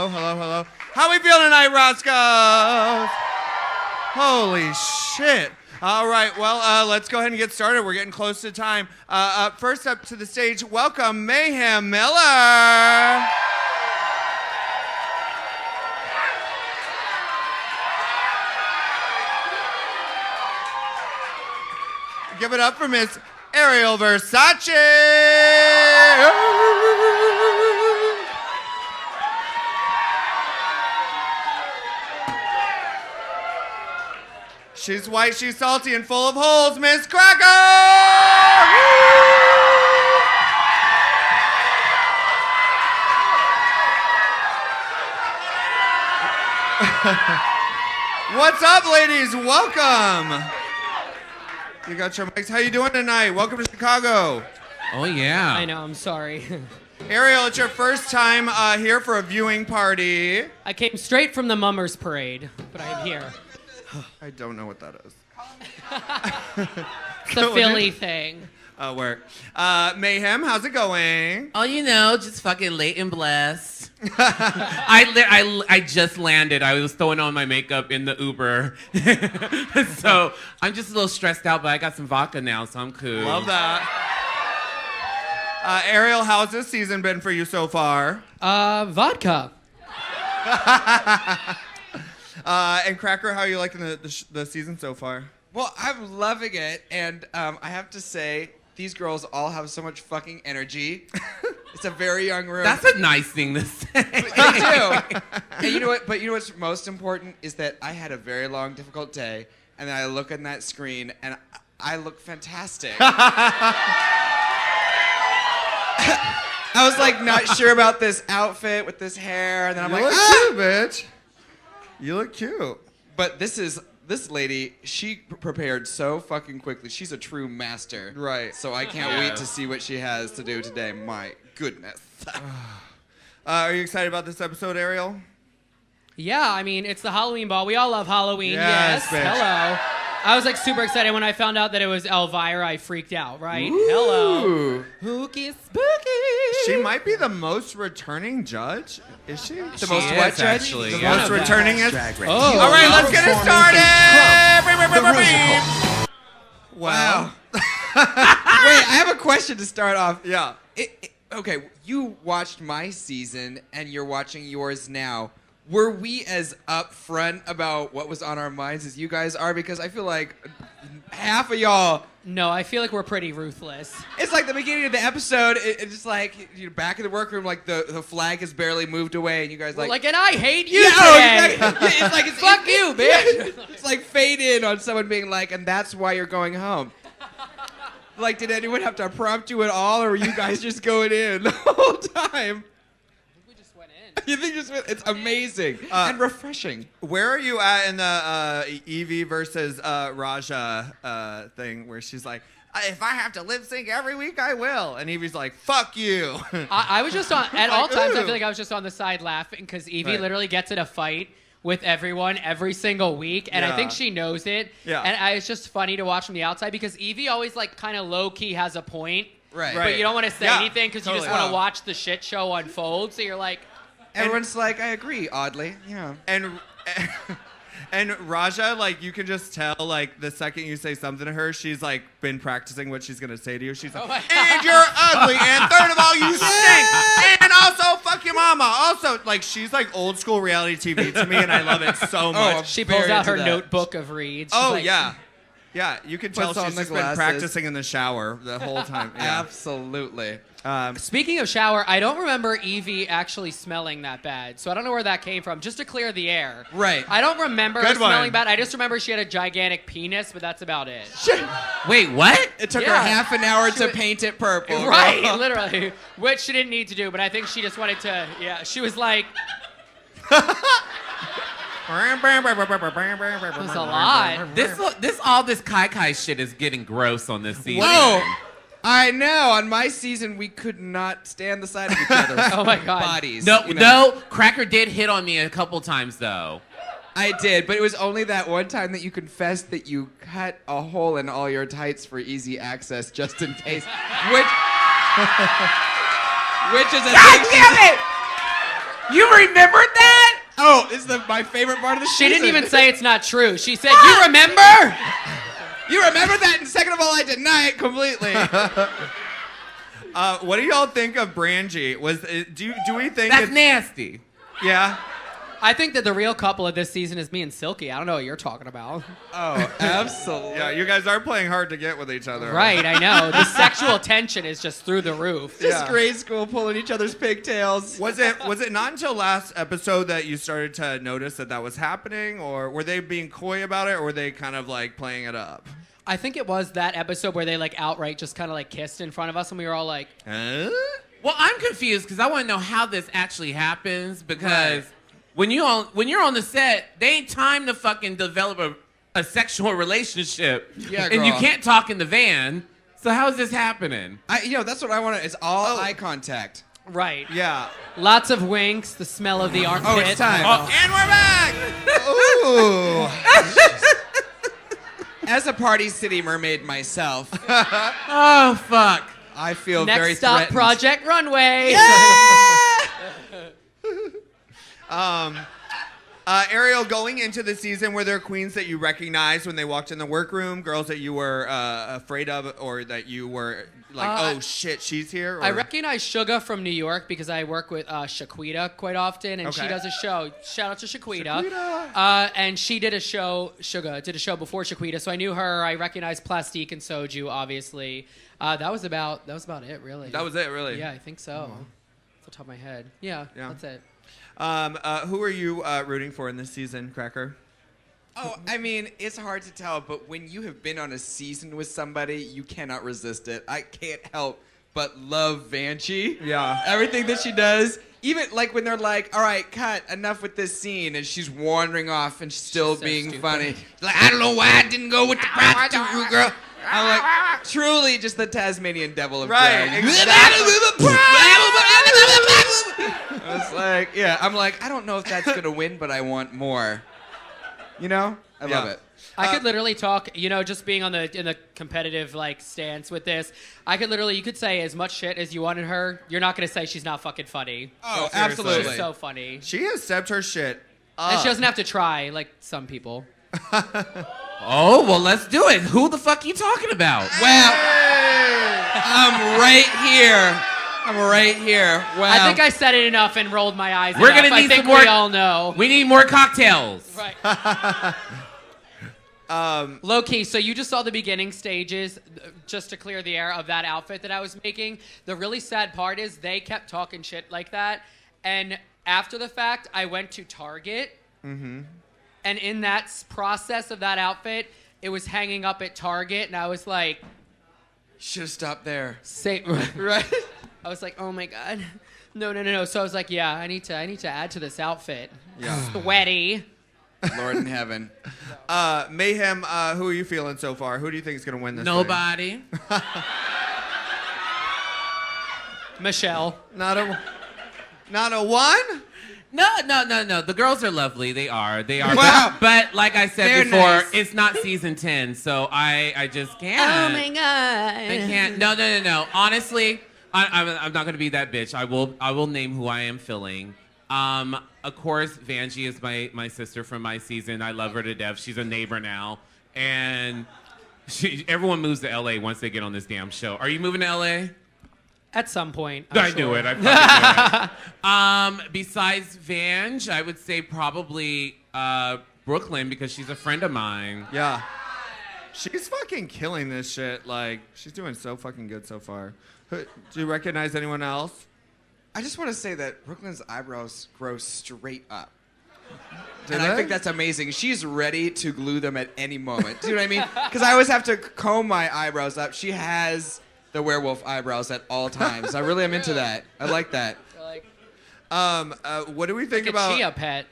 Hello, hello, hello. How we feeling tonight, Roscoe? Holy shit. All right, well, let's go ahead and get started. We're getting close to time. First up to the stage, welcome Mayhem Miller. Give it up for Miss Ariel Versace. She's white, she's salty, and full of holes, Miz Cracker! What's up, ladies? Welcome. You got your mics. How you doing tonight? Welcome to Chicago. Oh, yeah. I know, I'm sorry. Ariel, it's your first time here for a viewing party. I came straight from the Mummers Parade, but I'm here. I don't know what that is. It's a Philly thing. Oh, work. Mayhem, how's it going? Oh, you know, just fucking late and blessed. I just landed. I was throwing on my makeup in the Uber. So I'm just a little stressed out, but I got some vodka now, so I'm cool. Love that. Ariel, how's this season been for you so far? Vodka. And Cracker, how are you liking the season so far? Well, I'm loving it, and I have to say, these girls all have so much fucking energy. It's a very young room. That's a nice thing to say. They do. And you know what? But you know what's most important is that I had a very long, difficult day, and then I look on that screen, and I look fantastic. I was like not sure about this outfit with this hair, and then I'm You like, look cute, bitch. You look cute. But this lady, she prepared so fucking quickly. She's a true master. Right. So I can't wait to see what she has to do today. My goodness. Are you excited about this episode, Ariel? Yeah, I mean, it's the Halloween ball. We all love Halloween. Yes, bitch. Hello. I was like super excited when I found out that it was Elvira. I freaked out, right? Ooh. Hello. Spooky, spooky. She might be the most returning judge. Is she? The most what judge? Actually, The yeah. most returningest? Oh. All right, let's get it started. Wow. Wait, I have a question to start off. Yeah. Okay, you watched my season, and you're watching yours now. Were we as upfront about what was on our minds as you guys are? Because I feel like half of y'all... No, I feel like we're pretty ruthless. It's like the beginning of the episode, it's just like, back in the workroom, like the flag has barely moved away, and you guys like... And I hate you Yeah, today. exactly. Yeah, it's like Fuck you, bitch. It's like fade in on someone being like, and that's why you're going home. Like, did anyone have to prompt you at all, or were you guys just going in the whole time? We just went in. You think it's amazing and refreshing. Where are you at in the Evie versus Raja thing where she's like, if I have to lip sync every week, I will. And Evie's like, fuck you. I was just on, at all Like, times, I ooh. feel like I was just on the side laughing because Evie Right. literally gets in a fight with everyone every single week, and I think Yeah. she knows it. Yeah. And it's just funny to watch from the outside because Evie always like kind of low key has a point, Right. but you don't want to say Yeah, anything because you just totally. want to watch the shit show unfold. So you're like, Everyone's like, I agree, oddly. Yeah. And Raja, like, you can just tell, like, the second you say something to her, she's, like, been practicing what she's going to say to you. She's like, my and you're ugly, and third of all, you stink, and also, fuck your mama. Also, like, she's, like, old school reality TV to me, and I love it so much. she very pulls out into her that. notebook of reads. She's Oh, like, yeah. Yeah, you can tell Puts on she's the just been glasses. practicing in the shower the whole time. Yeah. Absolutely. Speaking of shower, I don't remember Evie actually smelling that bad, so I don't know where that came from. Just to clear the air. Right. I don't remember her Good one. smelling bad. I just remember she had a gigantic penis, but that's about it. Wait, what? It took her Yeah. half an hour to paint it purple. Right, literally. Which she didn't need to do, but I think she just wanted to, yeah, she was like, it was a lot. This Kai shit is getting gross on this season. Whoa. I know. On my season, we could not stand the sight of each other's Oh my God. bodies. No, you know? no, Cracker did hit on me a couple times though. I did, but it was only that one time that you confessed that you cut a hole in all your tights for easy access just in case. Which is a God damn it! You remembered that? Oh, this is my favorite part of the She season. didn't even say it's not true. She said, "You remember?" You remember that? And second of all, I deny it completely. What do y'all think of Brangie? Do we think That's it's, nasty. Yeah. I think that the real couple of this season is me and Silky. I don't know what you're talking about. Oh, absolutely. Yeah, you guys are playing hard to get with each other. Right, I know. The sexual tension is just through the roof. Just Yeah. grade school pulling each other's pigtails. Was it not until last episode that you started to notice that was happening, or were they being coy about it, or were they kind of like playing it up? I think it was that episode where they like outright just kind of like kissed in front of us, and we were all like, Huh? Well, I'm confused because I want to know how this actually happens because when you're on the set, they ain't time to fucking develop a sexual relationship. Yeah, and you girl. can't talk in the van. So how is this happening? That's what I want to. It's all eye contact. right. Yeah. Lots of winks, the smell of the armpit. Oh, it's time. And we're back. Ooh. As a Party City mermaid myself, Oh, fuck. I feel very Next stop, threatened. Project Runway. Ariel, going into the season, were there queens that you recognized when they walked in the workroom? Girls that you were afraid of, or that you were like, oh shit, she's here? Or? I recognize Suga from New York because I work with Shaquita quite often, and she Okay. does a show. Shout out to Shaquita. Shaquita. And she did a show. Suga did a show before Shaquita, so I knew her. I recognized Plastique and Soju, obviously. That was about it, really. That was it, really? Yeah, I think so. Off the top of my head. Yeah, that's it. Who are you rooting for in this season, Cracker? Oh, I mean, it's hard to tell, but when you have been on a season with somebody, you cannot resist it. I can't help but love Vanjie. Yeah. Everything that she does. Even like when they're like, all right, cut, enough with this scene, and she's wandering off and still so being stupid. funny. She's like, I don't know why I didn't go with the prostitute girl. I'm like, truly just the Tasmanian devil of drag. I was like, yeah, I'm like, I don't know if that's gonna win, but I want more. You know? I love Yeah. it. I could literally talk, just being in the competitive like stance with this. You could say as much shit as you wanted her. You're not gonna say she's not fucking funny. Oh, seriously. absolutely. She's so funny, She has stepped her shit up. and she doesn't have to try like some people. Oh, well, let's do it. Who the fuck you talking about? Well, I'm right here. Wow. I think I said it enough and rolled my eyes. We're enough. gonna I need think some more. we all know. We need more cocktails. Right. Low key, so you just saw the beginning stages, just to clear the air of that outfit that I was making. The really sad part is they kept talking shit like that, and after the fact, I went to Target, and in that process of that outfit, it was hanging up at Target, and I was like, should have stopped there. say, Right? I was like, oh my god, no. So I was like, yeah, I need to add to this outfit. Yeah. Sweaty. Lord in heaven. Mayhem, who are you feeling so far? Who do you think is going to win this thing? Nobody. Michelle. Not a one? No. The girls are lovely. They are. Wow. But like I said They're before, nice. it's not season 10, so I just can't. Oh my god. They can't. No. Honestly, I'm not gonna be that bitch. I will name who I am feeling. Of course, Vanjie is my sister from my season. I love her to death. She's a neighbor now, and everyone moves to LA once they get on this damn show. Are you moving to LA? At some point. I knew it. I fucking knew it. Besides Vanj, I would say probably Brooklyn because she's a friend of mine. Yeah. She's fucking killing this shit. Like, she's doing so fucking good so far. Do you recognize anyone else? I just want to say that Brooklyn's eyebrows grow straight up. Do And I they? think that's amazing. She's ready to glue them at any moment. Do you know what I mean? Because I always have to comb my eyebrows up. She has the werewolf eyebrows at all times. I really am into that. I like that. What do we think Like a about chia pet.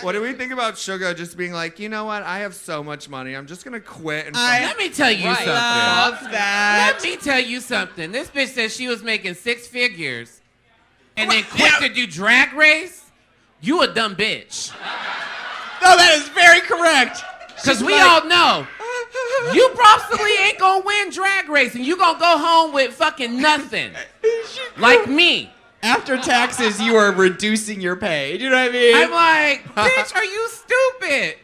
what do we think about Suga just being like, you know what? I have so much money. I'm just gonna quit and Let me tell you something. Love that. Let me tell you something. This bitch said she was making 6 figures and then quit to do Drag Race. You a dumb bitch. No, that is very correct. Because we all know you probably ain't gonna win Drag Race and you gonna go home with fucking nothing. Like me. After taxes, you are reducing your pay. Do you know what I mean? I'm like, bitch, are you stupid?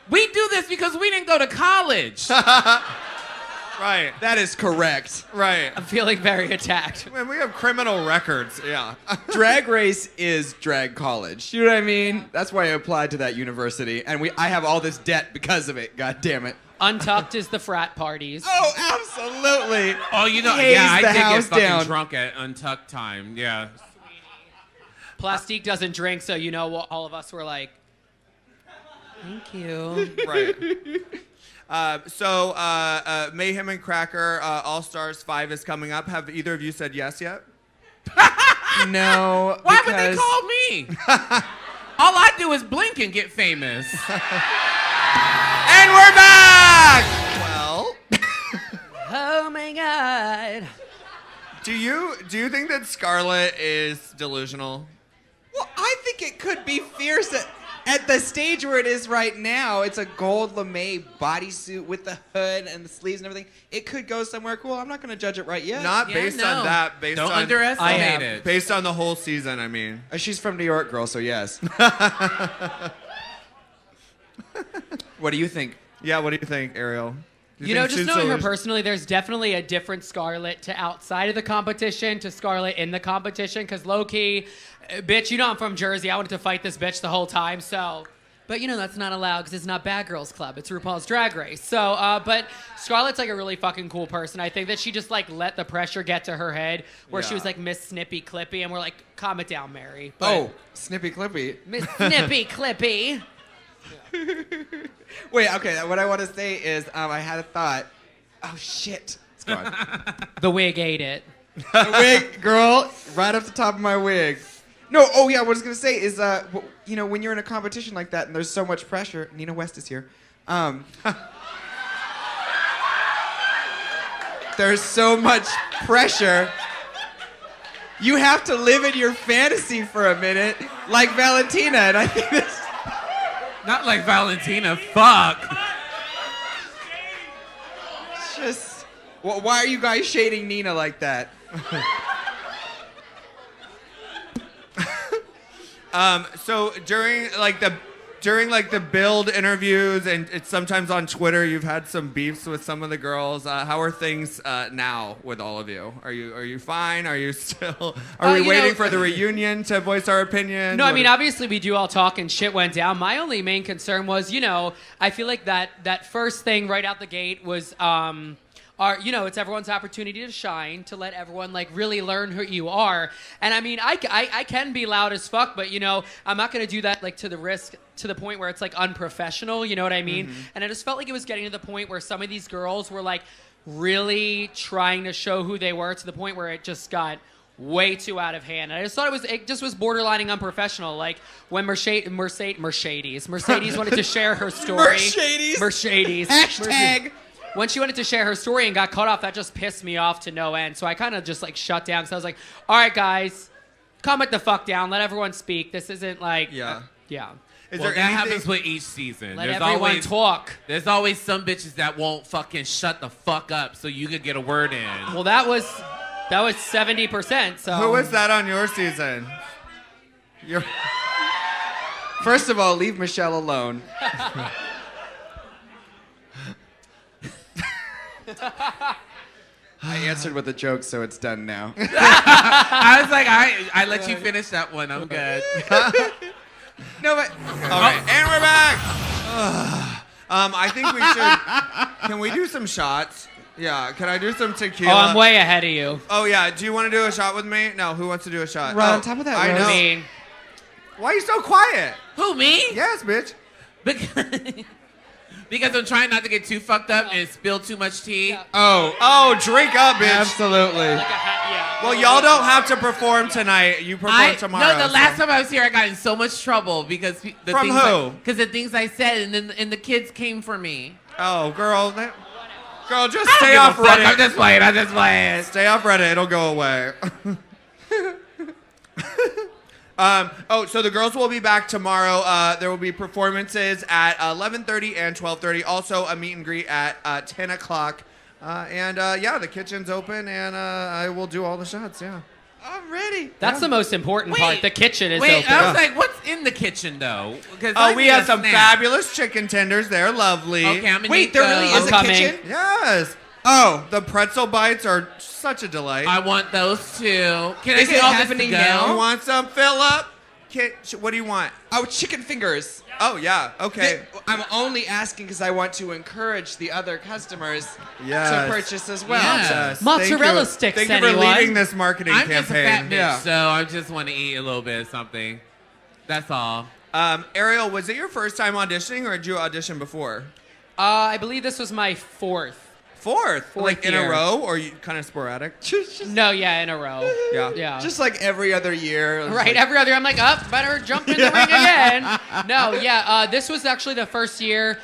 We do this because we didn't go to college. Right. That is correct. Right. I'm feeling very attacked. Man, we have criminal records. Yeah. Drag race is drag college. You know what I mean? That's why I applied to that university, and I have all this debt because of it. God damn it. Untucked is the frat parties. Oh, absolutely. Oh, you know, Haze yeah, I the did get house fucking down. drunk at Untucked time. Yeah. Plastique doesn't drink, so you know all of us were like, thank you. Right. So Mayhem and Cracker All Stars 5 is coming up. Have either of you said yes yet? No. Why would they call me? All I do is blink and get famous. And we're back! Well, Oh my God. do you think that Scarlett is delusional? Well, I think it could be fierce at the stage where it is right now. It's a gold lame bodysuit with the hood and the sleeves and everything. It could go somewhere cool. I'm not going to judge it right yet. Not Yeah, based no. on that. Don't I underestimate am. it. Based on the whole season, I mean. She's from New York, girl, so yes. What do you think? Yeah, what do you think, Ariel? Do You know, think just she's knowing her delusional? personally, there's definitely a different Scarlett to outside of the competition to Scarlett in the competition. Because low-key, bitch, you know I'm from Jersey. I wanted to fight this bitch the whole time, so... But, you know, that's not allowed because it's not Bad Girls Club. It's RuPaul's Drag Race. So, but Scarlett's, like, a really fucking cool person. I think that she just, like, let the pressure get to her head where she Yeah. was, like, Miss Snippy Clippy. And we're like, calm it down, Mary. But Oh, Snippy Clippy. Miss Snippy Clippy. Wait, okay, what I want to say is I had a thought. Oh, shit. It's gone. The wig ate it. The wig, girl, right off the top of my wig. No, oh yeah, what I was gonna say is, you know, when you're in a competition like that and there's so much pressure, Nina West is here. There's so much pressure. You have to live in your fantasy for a minute, like Valentina, and I think that's Not like Valentina. Fuck. just. Well, why are you guys shading Nina like that? So during the build interviews and it's sometimes on Twitter, you've had some beefs with some of the girls. How are things now with all of you? Are you fine? Are you still? Are we you waiting know- for the reunion to voice our opinion? No, I What mean, is- obviously we do all talk and shit went down. My only main concern was, you know, I feel like that first thing right out the gate was, you know, it's everyone's opportunity to shine, to let everyone, like, really learn who you are. And, I mean, I can be loud as fuck, but, you know, I'm not going to do that, like, to the point where it's, like, unprofessional, you know what I mean? Mm-hmm. And I just felt like it was getting to the point where some of these girls were, like, really trying to show who they were to the point where it just got way too out of hand. And I just thought it just was borderlining unprofessional. Like when Mercedes wanted to share her story. Mercedes. Hashtag. When she wanted to share her story and got cut off, that just pissed me off to no end. So I kind of just like shut down. So I was like, all right, guys, calm it the fuck down. Let everyone speak. This isn't like... Yeah. Yeah. Is Well, there that anything? happens with each season. Let everyone talk. There's always some bitches that won't fucking shut the fuck up so you could get a word in. Well, that was 70%. So Who was that on your season? Your... First of all, leave Michelle alone. I answered with a joke, so it's done now. I was like, I let you finish that one. I'm good. No, but All right, and we're back. I think we should. Can we do some shots? Yeah. Can I do some tequila? Oh, I'm way ahead of you. Oh yeah. Do you want to do a shot with me? No. Who wants to do a shot? Right Oh, on top of that, I Rose. know. I mean, Why are you so quiet? Who, me? Yes, bitch. Because I'm trying not to get too fucked up and spill too much tea. Yeah. Oh, drink up, bitch. Absolutely. yeah. Well, y'all don't have to perform tonight. You perform tomorrow. No, the last so- time I was here, I got in so much trouble because the From things who? Because the things I said, and the kids came for me. Oh, girl. Girl, just I stay don't off give a fuck. Reddit. I'm just playing. Stay off Reddit. It'll go away. So the girls will be back tomorrow. There will be performances at 11:30 and 12:30. Also, a meet and greet at 10 o'clock. Yeah, the kitchen's open, and I will do all the shots. Yeah. I'm ready. That's the most important part. Wait. The kitchen is Wait, open. I was like, what's in the kitchen though? 'Cause Oh, I we need have a some snack. fabulous chicken tenders. They're lovely. Okay, I'm gonna Wait, need there really those. is a Coming. kitchen? Yes. Oh. The pretzel bites are such a delight. I want those too. Can Is I get it all this to happening go? now? You want some, Philip? What do you want? Oh, chicken fingers. Oh, yeah. Okay. I'm only asking because I want to encourage the other customers Yes. to purchase as well. Yeah. Yes. Mozzarella Thank you. sticks, Thank you for anyone? leading this marketing I'm just a fat campaign. bitch, Yeah. so I just want to eat a little bit of something. That's all. Ariel, was it your first time auditioning, or did you audition before? I believe this was my fourth. Fourth, like in a year. row, or you kind of sporadic? No, yeah, in a row. Yeah. Yeah. Just like every other year. It was Right, like- every other, I'm like, better jump in the ring again. No, yeah, this was actually the first year.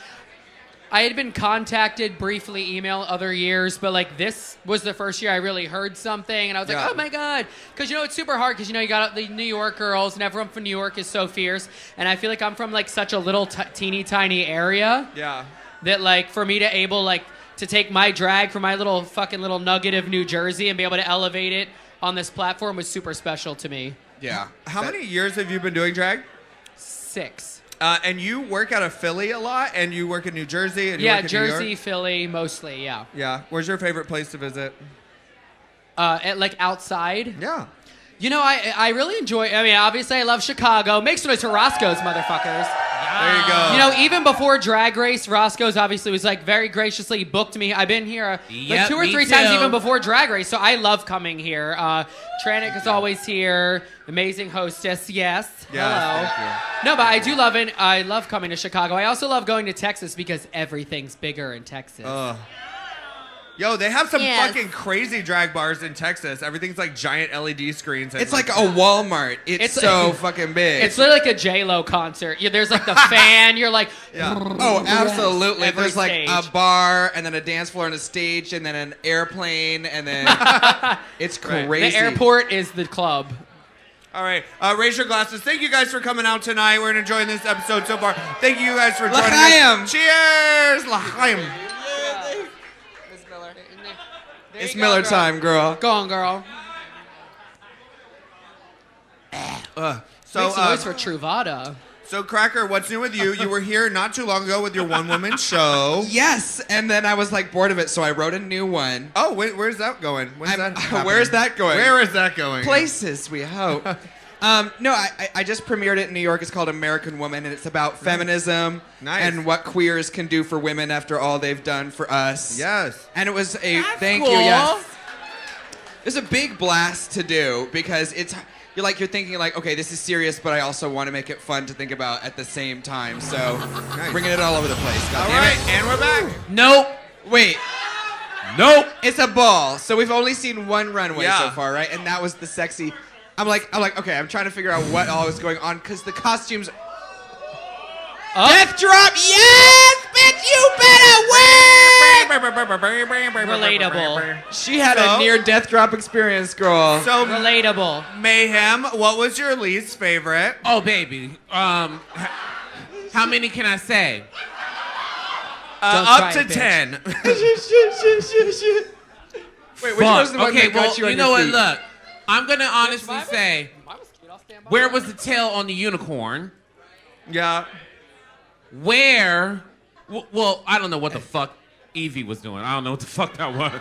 I had been contacted briefly, email other years, but like this was the first year I really heard something, and I was like, Yeah. oh my god, because it's super hard because you got the New York girls, and everyone from New York is so fierce, and I feel like I'm from like such a little teeny tiny area Yeah. that like for me to take my drag from my little fucking little nugget of New Jersey and be able to elevate it on this platform was super special to me. Yeah. How many years have you been doing drag? 6. And you work out of Philly a lot, and you work in New Jersey, and you Yeah, work in New Jersey, York? Philly, mostly. Yeah. Yeah. Where's your favorite place to visit? Like outside. Yeah. I really enjoy. I mean, obviously, I love Chicago. Make some noise for Roscoe's, motherfuckers. There you go. Even before Drag Race, Roscoe's obviously was like very graciously booked me. I've been here like Yep, 2 or me 3 times too. even before Drag Race, so I love coming here. Trannick is always here. Amazing hostess, yes. Yes, Hello. thank you. No, but I do love it. I love coming to Chicago. I also love going to Texas because everything's bigger in Texas. Yo, they have some Yes. fucking crazy drag bars in Texas. Everything's like giant LED screens. And It's like a Walmart. It's It's- so fucking big. It's literally like a J-Lo concert. There's like the fan. You're like, Yeah. Oh, absolutely. Every There's like stage. a bar and then a dance floor and a stage and then an airplane and then it's Right. crazy. the airport is the club. All right, raise your glasses. Thank you guys for coming out tonight. We're enjoying this episode so far. Thank you guys for joining L'chaim. us. Cheers! L'chaim. It's Miller time, girl. Go on, girl. So, Make some noise for Truvada. so Cracker, what's new with you? You were here not too long ago with your one-woman show. Yes, and then I was like bored of it, so I wrote a new one. Oh, where's that going? When's that happening? Where's that going? Where is that going? Places, we hope. No, I just premiered it in New York. It's called American Woman, and it's about feminism Nice. and what queers can do for women after all they've done for us. Yes. And it was a That's thank cool. you. Yes. It's a big blast to do because you're thinking like, okay, this is serious, but I also want to make it fun to think about at the same time. So Nice. bringing it all over the place. God All damn right, it. and we're back. Nope. Wait. Nope. It's a ball. So we've only seen one runway Yeah. so far, right? And that was the sexy. I'm like, okay, I'm trying to figure out what all is going on because the costumes. Death drop, yes, bitch, you better win. Relatable. She had So? a near death drop experience, girl. So, Relatable. Mayhem, what was your least favorite? Oh, baby. How many can I say? Don't Up try to it, bitch. 10. Wait, which was the one Okay, that got well, you on you your know what? feet? Look, I'm gonna honestly Bitch, say, where was the tail on the unicorn? Yeah. Where? Well, I don't know what the fuck Evie was doing. I don't know what the fuck that was.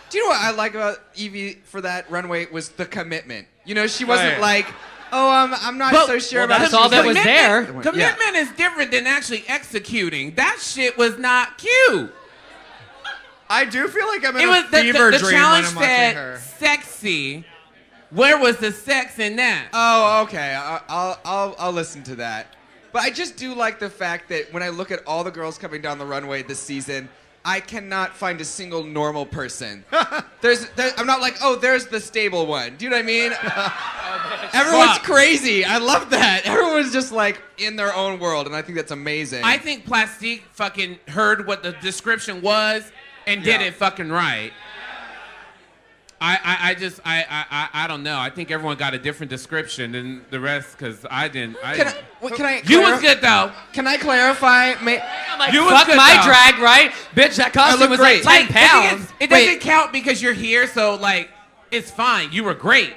Do you know what I like about Evie for that runway was the commitment. You know, she wasn't Right. like, oh, I'm not But- so sure well, about that's it. all that was Commitment- there. Commitment is different than actually executing. That shit was not cute. I do feel like I'm in It a was fever the dream challenge when I'm watching said her. sexy. Where was the sex in that? Oh, okay. I'll listen to that. But I just do like the fact that when I look at all the girls coming down the runway this season, I cannot find a single normal person. I'm not like, oh, there's the stable one. Do you know what I mean? Everyone's Fuck. crazy. I love that. Everyone's just like in their own world, and I think that's amazing. I think Plastique fucking heard what the description was and did Yeah. it fucking right. I don't know. I think everyone got a different description than the rest because I didn't. Can I? You was good though. Can I clarify? I'm like, You was fuck good, my though. drag, right? Bitch, that costume look was great. like 10 The thing pounds. is, it doesn't count because you're here. So like, It's fine. You were great.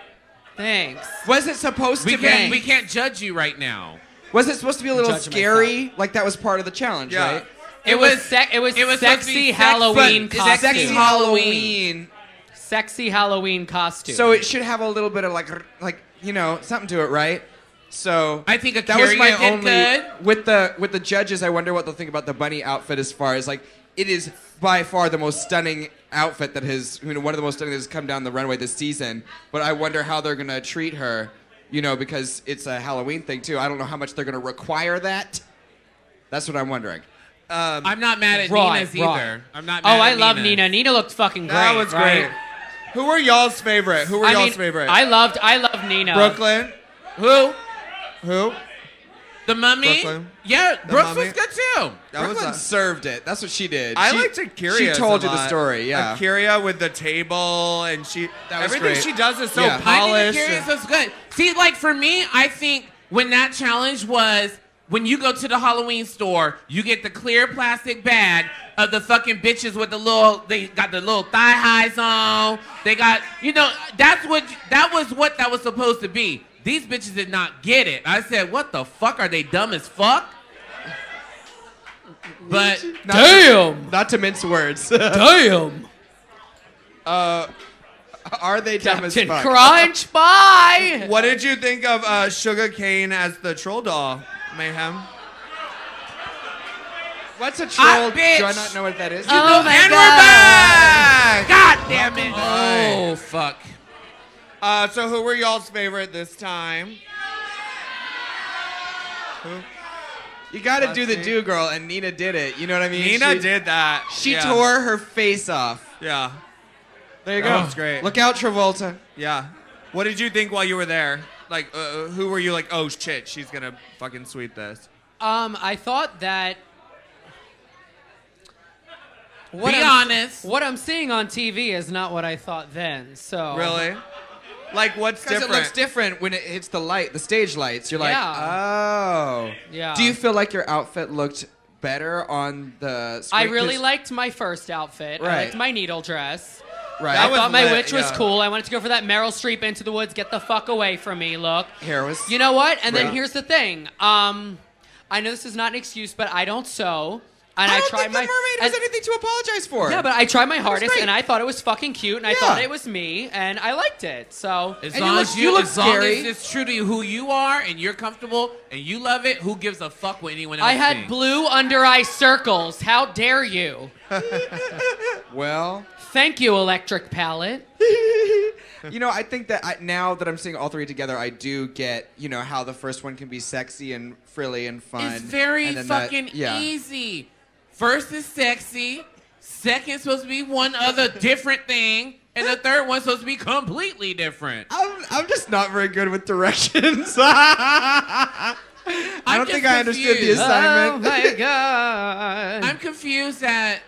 Thanks. Was it supposed to We be? can't judge you right now. Was it supposed to be a little Judging scary? Like that was part of the challenge, Yeah. right? It was supposed to be sexy sex- Halloween but costume. Sexy Halloween. Sexy Halloween costume. So it should have a little bit of like something to it, right? So I think that was my did only good. with the judges. I wonder what they'll think about the bunny outfit as far as like it is by far the most stunning outfit that has one of the most stunning that has come down the runway this season. But I wonder how they're gonna treat her, because it's a Halloween thing too. I don't know how much they're gonna require that. That's what I'm wondering. I'm not mad at Right, Nina's right. either. I'm not mad at I love Nina. Nina. Nina looked fucking great. That was great. right? Who were y'all's favorite? I love Nina. Brooklyn. Who? Who? The Mummy? Brooklyn. Yeah, The Brooks Mummy. was good too. That was Brooklyn served it. That's what she did. I She- liked Akira. She told a you the lot. story. Yeah. Akira with the table and That was everything great. she does is so Yeah. polished. I think Aquarius was good. See, like for me, I think when that challenge was when you go to the Halloween store, you get the clear plastic bag of the fucking bitches with they got the little thigh highs on. They got, that was supposed to be. These bitches did not get it. I said, what the fuck? Are they dumb as fuck? But Not to mince words. Damn. Are they dumb as Captain fuck? Crunch, bye. What did you think of Sugar Cane as the troll doll, Mayhem? What's a troll? bitch. Do I not know what that is? Oh my and God. we're back! God damn it! Right. Oh fuck! So who were y'all's favorite this time? Who? You got to Let's do the see. do girl, and Nina did it. You know what I mean? Nina She- did that. She Yeah. tore her face off. Yeah. There you That go. was great. Look out, Travolta. Yeah. What did you think while you were there? Like, who were you like, oh shit, she's gonna fucking sweep this? I thought that. Be honest. What I'm seeing on TV is not what I thought then. So Really? Like, what's Because different? it looks different when it hits the light, the stage lights. You're like, Yeah. oh. Yeah. Do you feel like your outfit looked better on the screen? I really 'Cause- liked my first outfit. I Right. liked my needle dress. Right. I That was thought my lit, witch was yeah. cool. I wanted to go for that Meryl Streep Into the Woods, get the fuck away from me look. Hair was. You know what? And then Right. here's the thing. I know this is not an excuse, but I don't sew. And I don't try think my the mermaid has and- anything to apologize for. Yeah, but I tried my hardest, great. and I thought it was fucking cute, and I Yeah. thought it was me, and I liked it. So As And long you as look- you look as long scary. as it's true to who you are and you're comfortable and you love it, who gives a fuck what anyone else I had thinks? blue under eye circles. How dare you? Well, Thank you, electric palette. I think that now that I'm seeing all three together, I do get, how the first one can be sexy and frilly and fun. It's very and then that- fucking yeah. easy. First is sexy. Second supposed to be one other different thing. And the third one's supposed to be completely different. I'm just not very good with directions. I don't just think I understood the confused. assignment. Oh my god. I'm confused that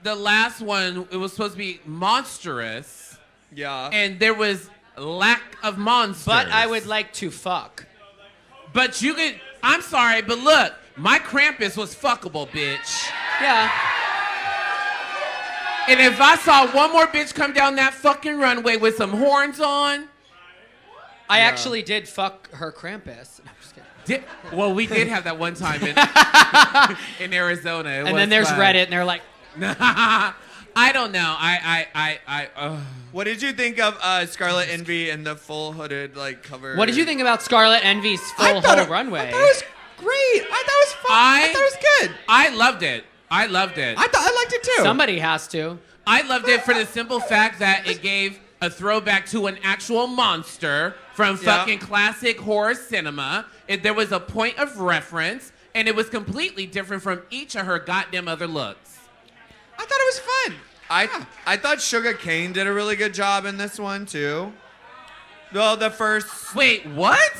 the last one, it was supposed to be monstrous. Yeah. And there was lack of monsters. But I would like to fuck. But you could, I'm sorry, but look, my Krampus was fuckable, bitch. Yeah. And if I saw one more bitch come down that fucking runway with some horns on, I actually did fuck her Krampus. No, I'm just kidding. well, we did have that one time in Arizona. It And was then there's fun. Reddit, and they're like, I don't know. What did you think of Scarlet Envy and the full hooded cover? what did you think about Scarlet Envy's full whole runway? I thought it was great. I thought it was fun. I thought it was good. I loved it. I loved it. I liked it too. Somebody has to. I loved it for the simple fact that it gave a throwback to an actual monster from fucking classic horror cinema. There was a point of reference, and it was completely different from each of her goddamn other looks. I thought it was fun. I thought Sugar Cane did a really good job in this one too. Well, the first Wait, what?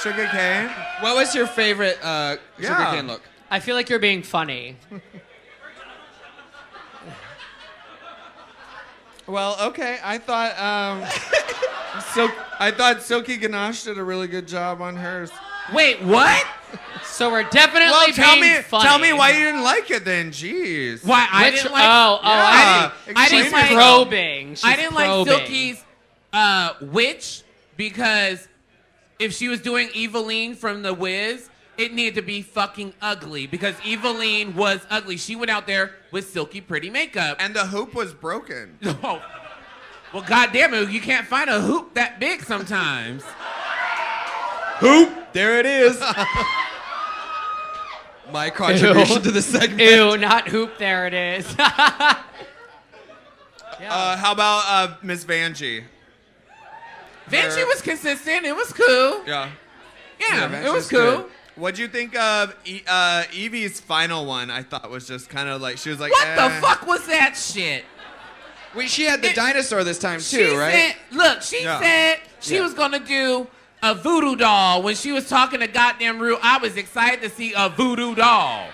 Sugar Cane. What was your favorite sugarcane look? I feel like you're being funny. Well, okay. I thought I thought Silky Ganache did a really good job on hers. Wait, what? So we're definitely Well, being funny. tell me why you didn't like it then. Jeez. Why I didn't like? Yeah. I didn't She's like probing. She's I didn't probing. like Silky's witch because if she was doing Eveline from The Wiz, it needed to be fucking ugly because Eveline was ugly. She went out there with silky pretty makeup. And the hoop was broken. Oh. Well, goddamn it, you can't find a hoop that big sometimes. Hoop. There it is. My contribution to the segment. Ew, not hoop. There it is. How about Miss Vanjie? Vanjie was consistent. It was cool. Yeah. Yeah, Vanjie it was was cool. good. What'd you think of Evie's final one? I thought was just kind of like, she was like, What the fuck was that shit? Wait, she had the dinosaur this time She too, right? said she was gonna do a voodoo doll. When she was talking to goddamn Ru, I was excited to see a voodoo doll.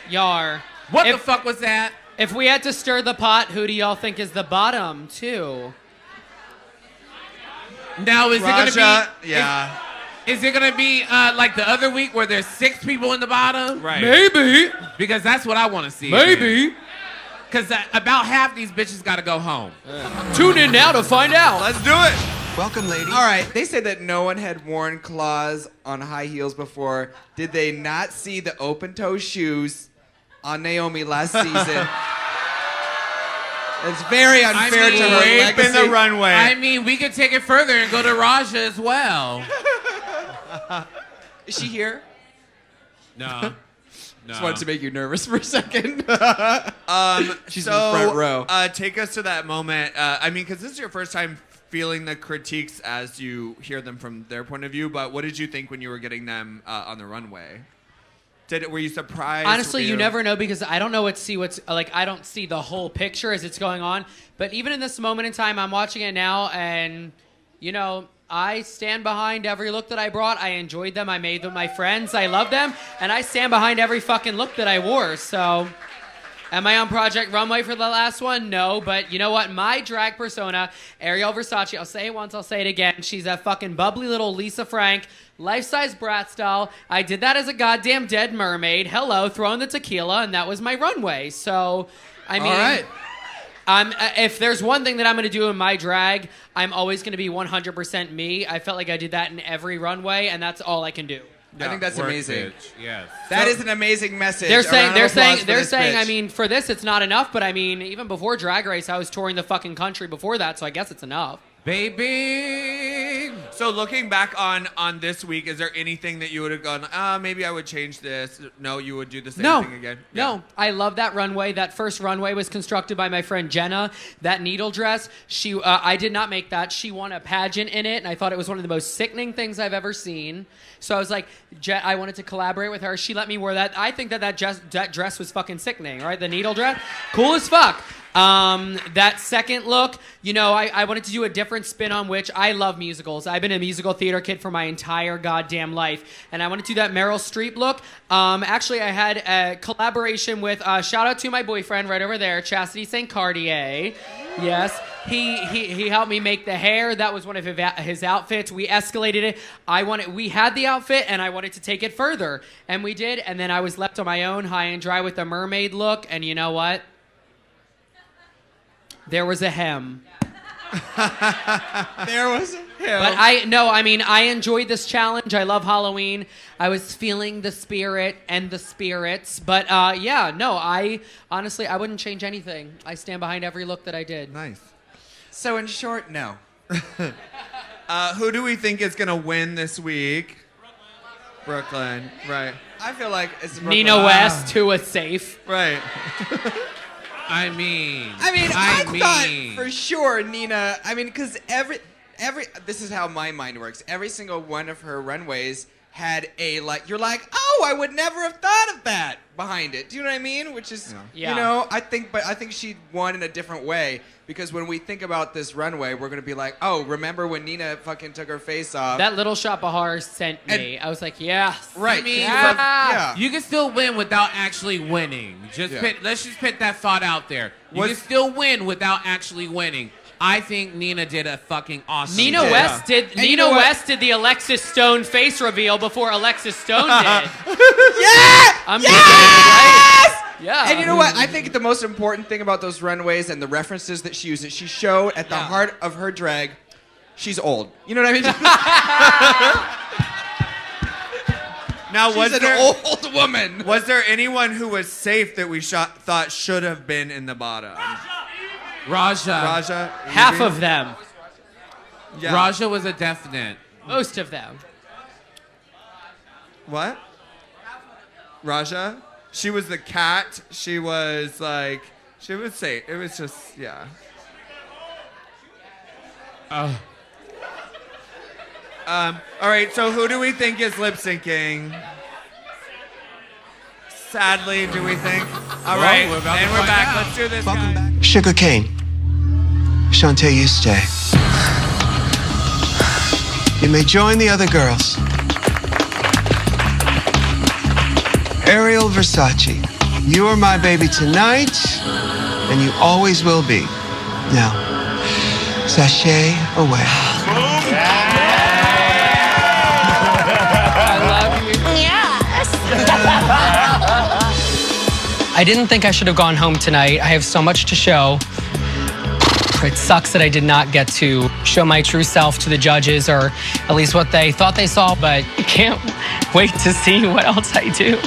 Yar. What the fuck was that? If we had to stir the pot, who do y'all think is the bottom, too? Now, is Raja, it gonna be? yeah. Is it gonna be like the other week where there's 6 people in the bottom? Right. Maybe. Because that's what I want to see. Maybe. Because about half these bitches got to go home. Tune in now to find out. Let's do it. Welcome, ladies. All right, they said that no one had worn claws on high heels before. Did they not see the open-toe shoes on Naomi last season? It's very unfair to her Rape legacy. in the runway. I mean, we could take it further and go to Raja as well. Is she here? No. Just wanted to make you nervous for a second. She's in So, the front row. Take us to that moment. I mean, because this is your first time feeling the critiques as you hear them from their point of view, but what did you think when you were getting them on the runway? Were you surprised? Honestly, you never know because I don't know what's like. I don't see the whole picture as it's going on. But even in this moment in time, I'm watching it now, and you know, I stand behind every look that I brought. I enjoyed them. I made them my friends. I love them, and I stand behind every fucking look that I wore. So, am I on Project Runway for the last one? No, but you know what? My drag persona, Ariel Versace. I'll say it once. I'll say it again. She's that fucking bubbly little Lisa Frank. Life-size Bratz doll. I did that as a goddamn dead mermaid. Hello, throwing the tequila, and that was my runway. So, I mean, All right. if there's one thing that I'm going to do in my drag, I'm always going to be 100% me. I felt like I did that in every runway, and that's all I can do. I think that's Work, amazing. bitch. Yes. That is an amazing message. They're A saying, round they're of applause saying, for they're this saying. bitch. I mean, for this, it's not enough. But I mean, even before Drag Race, I was touring the fucking country before that, so I guess it's enough. Baby. So looking back on this week, is there anything that you would have gone, maybe I would change this? No, you would do the same thing again? No, I love that runway. That first runway was constructed by my friend Jenna. That needle dress, I did not make that. She won a pageant in it, and I thought it was one of the most sickening things I've ever seen. So I was like, I wanted to collaborate with her. She let me wear that. I think that dress was fucking sickening, right? The needle dress, cool as fuck. That second look, you know, I wanted to do a different spin on which I love musicals. I've been a musical theater kid for my entire goddamn life. And I wanted to do that Meryl Streep look. Actually, I had a collaboration with, shout out to my boyfriend right over there, Chastity St Cartier. Yes. He helped me make the hair. That was one of his outfits. We escalated it. We had the outfit, and I wanted to take it further. And we did. And then I was left on my own, high and dry with the mermaid look. And you know what? There was a hem. There was a hem. But I enjoyed this challenge. I love Halloween. I was feeling the spirit and the spirits. But I honestly, I wouldn't change anything. I stand behind every look that I did. Nice. So in short, no. Who do we think is going to win this week? Brooklyn. Right. I feel like it's Nina West to a safe. Right. I mean, I thought for sure Nina. I mean, because every this is how my mind works. Every single one of her runways had a you're like, oh, I would never have thought of that behind it. Do you know what I mean? Which is, Yeah. you know, I think she won in a different way because when we think about this runway, we're gonna be like, oh, remember when Nina fucking took her face off? That little shot Bahar sent me. I was like, yes. Right. I mean, Yeah. you can still win without actually winning. Let's just put that thought out there. You can still win without actually winning. I think Nina did a fucking awesome Nina job. West did. And Nina you know what? West did the Alexis Stone face reveal before Alexis Stone did. Yeah! I'm Yes! right? Yeah. And you know what? I think the most important thing about those runways and the references that she uses, she showed at the heart of her drag, she's old. You know what I mean? Now, was She's an there old woman. was there anyone who was safe that we thought should have been in the bottom? Raja. Half Evie? of them. Yeah. Raja was a definite. Most of them. What? Raja? She was the cat. She was like, she was safe. It was just, yeah. All right, so who do we think is lip syncing? Sadly, do we think? All right, we're about to and we're find back. out. Let's do this, Welcome guys. back. Sugar cane. Shantae, you stay. You may join the other girls. Ariel Versace, you are my baby tonight, and you always will be. Now, sashay away. I love you. I didn't think I should have gone home tonight. I have so much to show. It sucks that I did not get to show my true self to the judges, or at least what they thought they saw, but I can't wait to see what else I do.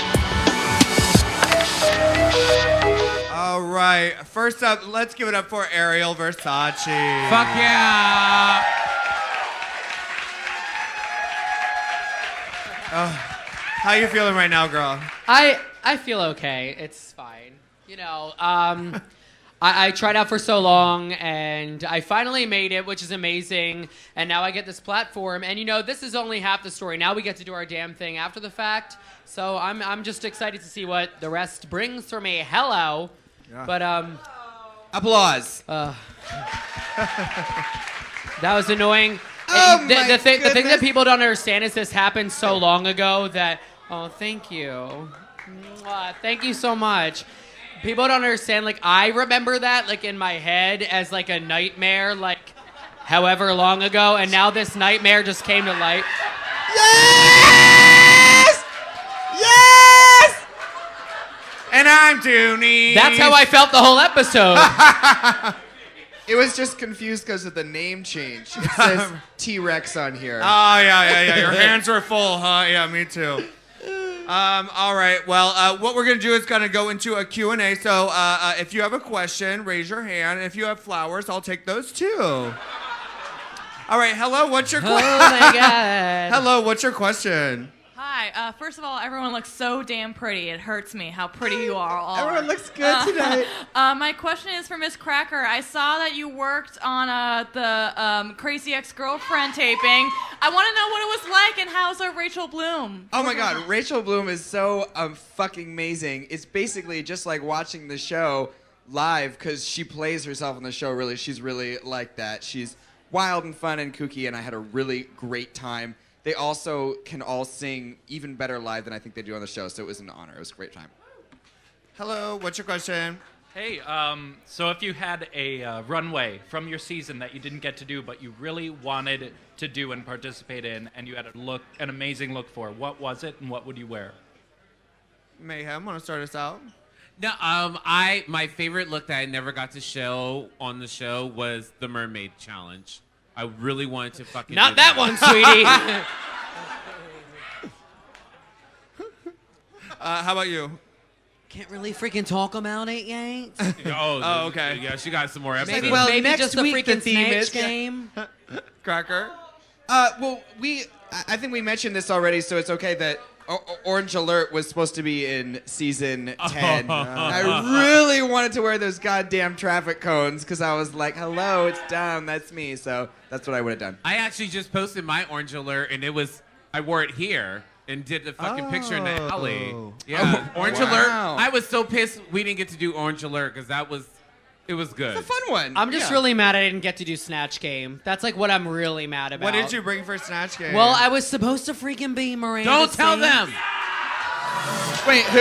All right, first up, let's give it up for Ariel Versace. Fuck yeah! How you feeling right now, girl? I feel okay. It's fine. You know, I tried out for so long, and I finally made it, which is amazing. And now I get this platform, and you know, this is only half the story. Now we get to do our damn thing after the fact. So I'm just excited to see what the rest brings for me. Hello, but Applause. that was annoying. Oh, the, my the thing that goodness. people don't understand is this happened so long ago that. Oh, thank you. Mwah, thank you so much. People don't understand. Like, I remember that, like, in my head as, like, a nightmare, like, however long ago, and now this nightmare just came to light. Yes! Yes! And I'm Dooney. That's how I felt the whole episode. It was just confused because of the name change. It says T-Rex on here. Oh, yeah. Your hands were full, huh? Yeah, me too. All right. Well, what we're going to do is going to go into a Q&A. So if you have a question, raise your hand. And if you have flowers, I'll take those too. All right. Hello. What's your Oh, question? my God. Hello. What's your question? Hi. First of all, everyone looks so damn pretty. It hurts me how pretty you are all. Everyone looks good tonight. My question is for Miz Cracker. I saw that you worked on the Crazy Ex-Girlfriend taping. I want to know what it was like, and how's Rachel Bloom? Oh my God, Rachel Bloom is so fucking amazing. It's basically just like watching the show live because she plays herself on the show. Really, she's really like that. She's wild and fun and kooky, and I had a really great time. They also can all sing even better live than I think they do on the show, so it was an honor. It was a great time. Hello. What's your question? Hey, so if you had a runway from your season that you didn't get to do, but you really wanted to do and participate in, and you had an amazing look for, what was it, and what would you wear? Mayhem, want to start us out? No, my favorite look that I never got to show on the show was the Mermaid challenge. I really wanted to fucking Not do that one, sweetie. How about you? Can't really freaking talk about it yet. Oh, okay. Yeah, she got some more episodes. Maybe, Well, maybe next just the week the freaking theme Snatch is- game. Cracker? Well, I think we mentioned this already, so it's okay that Orange Alert was supposed to be in season 10. I really wanted to wear those goddamn traffic cones because I was like, hello, it's Dom, that's me. So that's what I would have done. I actually just posted my Orange Alert, and I wore it here and did the fucking picture in the alley. Yeah, Orange wow. Alert. I was so pissed we didn't get to do Orange Alert because it was good. It's a fun one. I'm just Yeah. really mad I didn't get to do Snatch Game. That's like what I'm really mad about. What did you bring for Snatch Game? Well, I was supposed to freaking be Miranda. Don't tell Sings. them. Wait, who?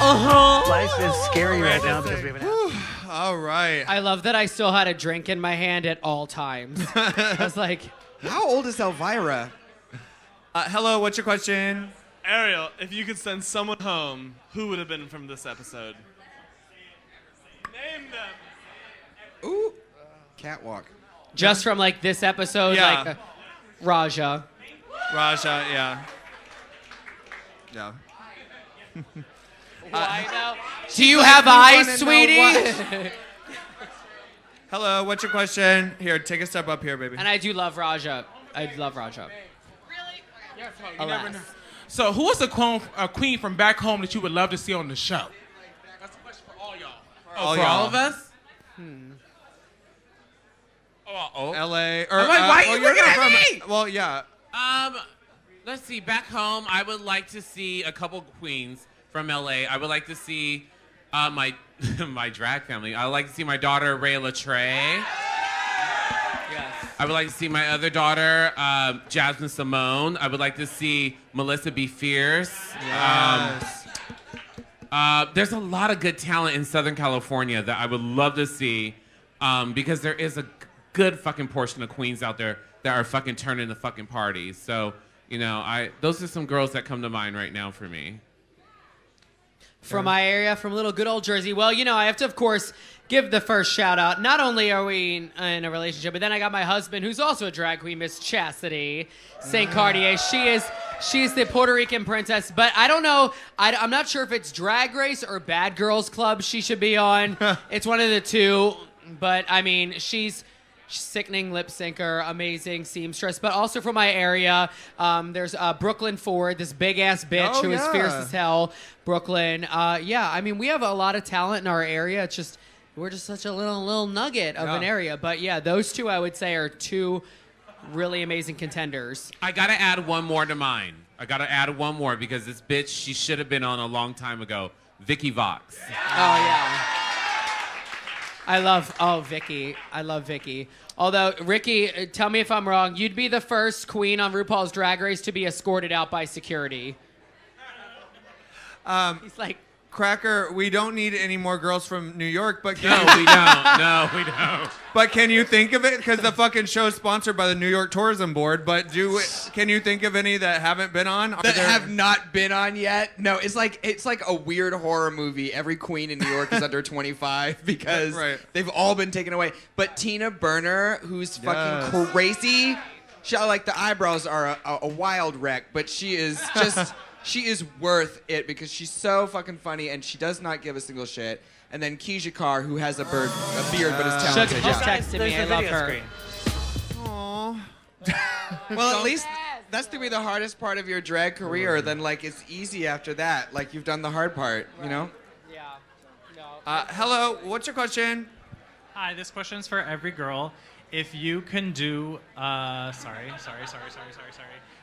Uh-huh. Life is scary right now because we haven't had All right. I love that I still had a drink in my hand at all times. I was like, How old is Elvira? Hello, what's your question? Ariel, if you could send someone home, who would have been from this episode? Name them. Ooh. Catwalk. just from like this episode, Yeah. like Raja. Raja, yeah. Yeah. Why now? Do you have eyes, sweetie? Hello, what's your question? Here, take a step up here, baby. And I do love Raja. I love Raja. Alas. So, who was a queen from back home that you would love to see on the show? That's a question for all y'all. For all of us? L.A. Or, why are you you're looking not at from- me? Well, yeah. Let's see. Back home, I would like to see a couple queens from LA. I would like to see my my drag family. I would like to see my daughter Ray Latre. Yes. I would like to see my other daughter Jasmine Simone. I would like to see Melissa B. Fierce. Yes. There's a lot of good talent in Southern California that I would love to see because there is a good fucking portion of queens out there that are fucking turning the fucking parties. So, you know, those are some girls that come to mind right now for me. From my area, from little good old Jersey. Well, you know, I have to, of course, give the first shout out. Not only are we in a relationship, but then I got my husband, who's also a drag queen, Miss Chastity St Cartier. She's the Puerto Rican princess, but I don't know. I'm not sure if it's Drag Race or Bad Girls Club she should be on. It's one of the two, but I mean, she's sickening lip syncer, amazing seamstress, but also from my area, there's Brooklyn Ford, this big ass bitch who is fierce as hell. Brooklyn, yeah, I mean, we have a lot of talent in our area. It's just we're just such a little nugget of an area. But yeah, those two I would say are two really amazing contenders. I gotta add one more to mine. I gotta add one more because this bitch, she should have been on a long time ago. Vicky Vox. Oh yeah. I love Vicky. I love Vicky. Although, Ricky, tell me if I'm wrong, you'd be the first queen on RuPaul's Drag Race to be escorted out by security. He's like, Cracker, we don't need any more girls from New York, but No, we don't. No, we don't. But can you think of it? Because the fucking show's sponsored by the New York Tourism Board. But can you think of any that haven't been on? That have not been on yet? No, it's like a weird horror movie. Every queen in New York is under 25 because they've all been taken away. But Tina Burner, who's fucking crazy, she like the eyebrows are a wild wreck, but she is just she is worth it because she's so fucking funny and she does not give a single shit. And then Keisha Carr, who has a beard but is talented. just texted me. I love her. Well, at least that's to be the hardest part of your drag career. Then, like, it's easy after that. Like, you've done the hard part, you know? Yeah. No. Hello, what's your question? Hi, this question's for every girl. If you can do, sorry.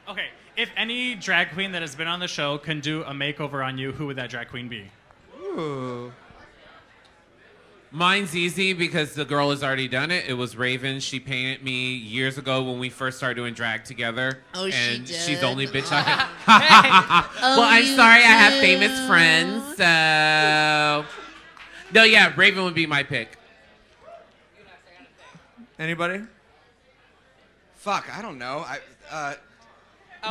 Okay, if any drag queen that has been on the show can do a makeover on you, who would that drag queen be? Ooh. Mine's easy because the girl has already done it. It was Raven. She painted me years ago when we first started doing drag together. Oh, and she did? she's the only bitch I Well, I'm sorry. I have famous friends, so... No, yeah, Raven would be my pick. Anybody? Fuck, I don't know.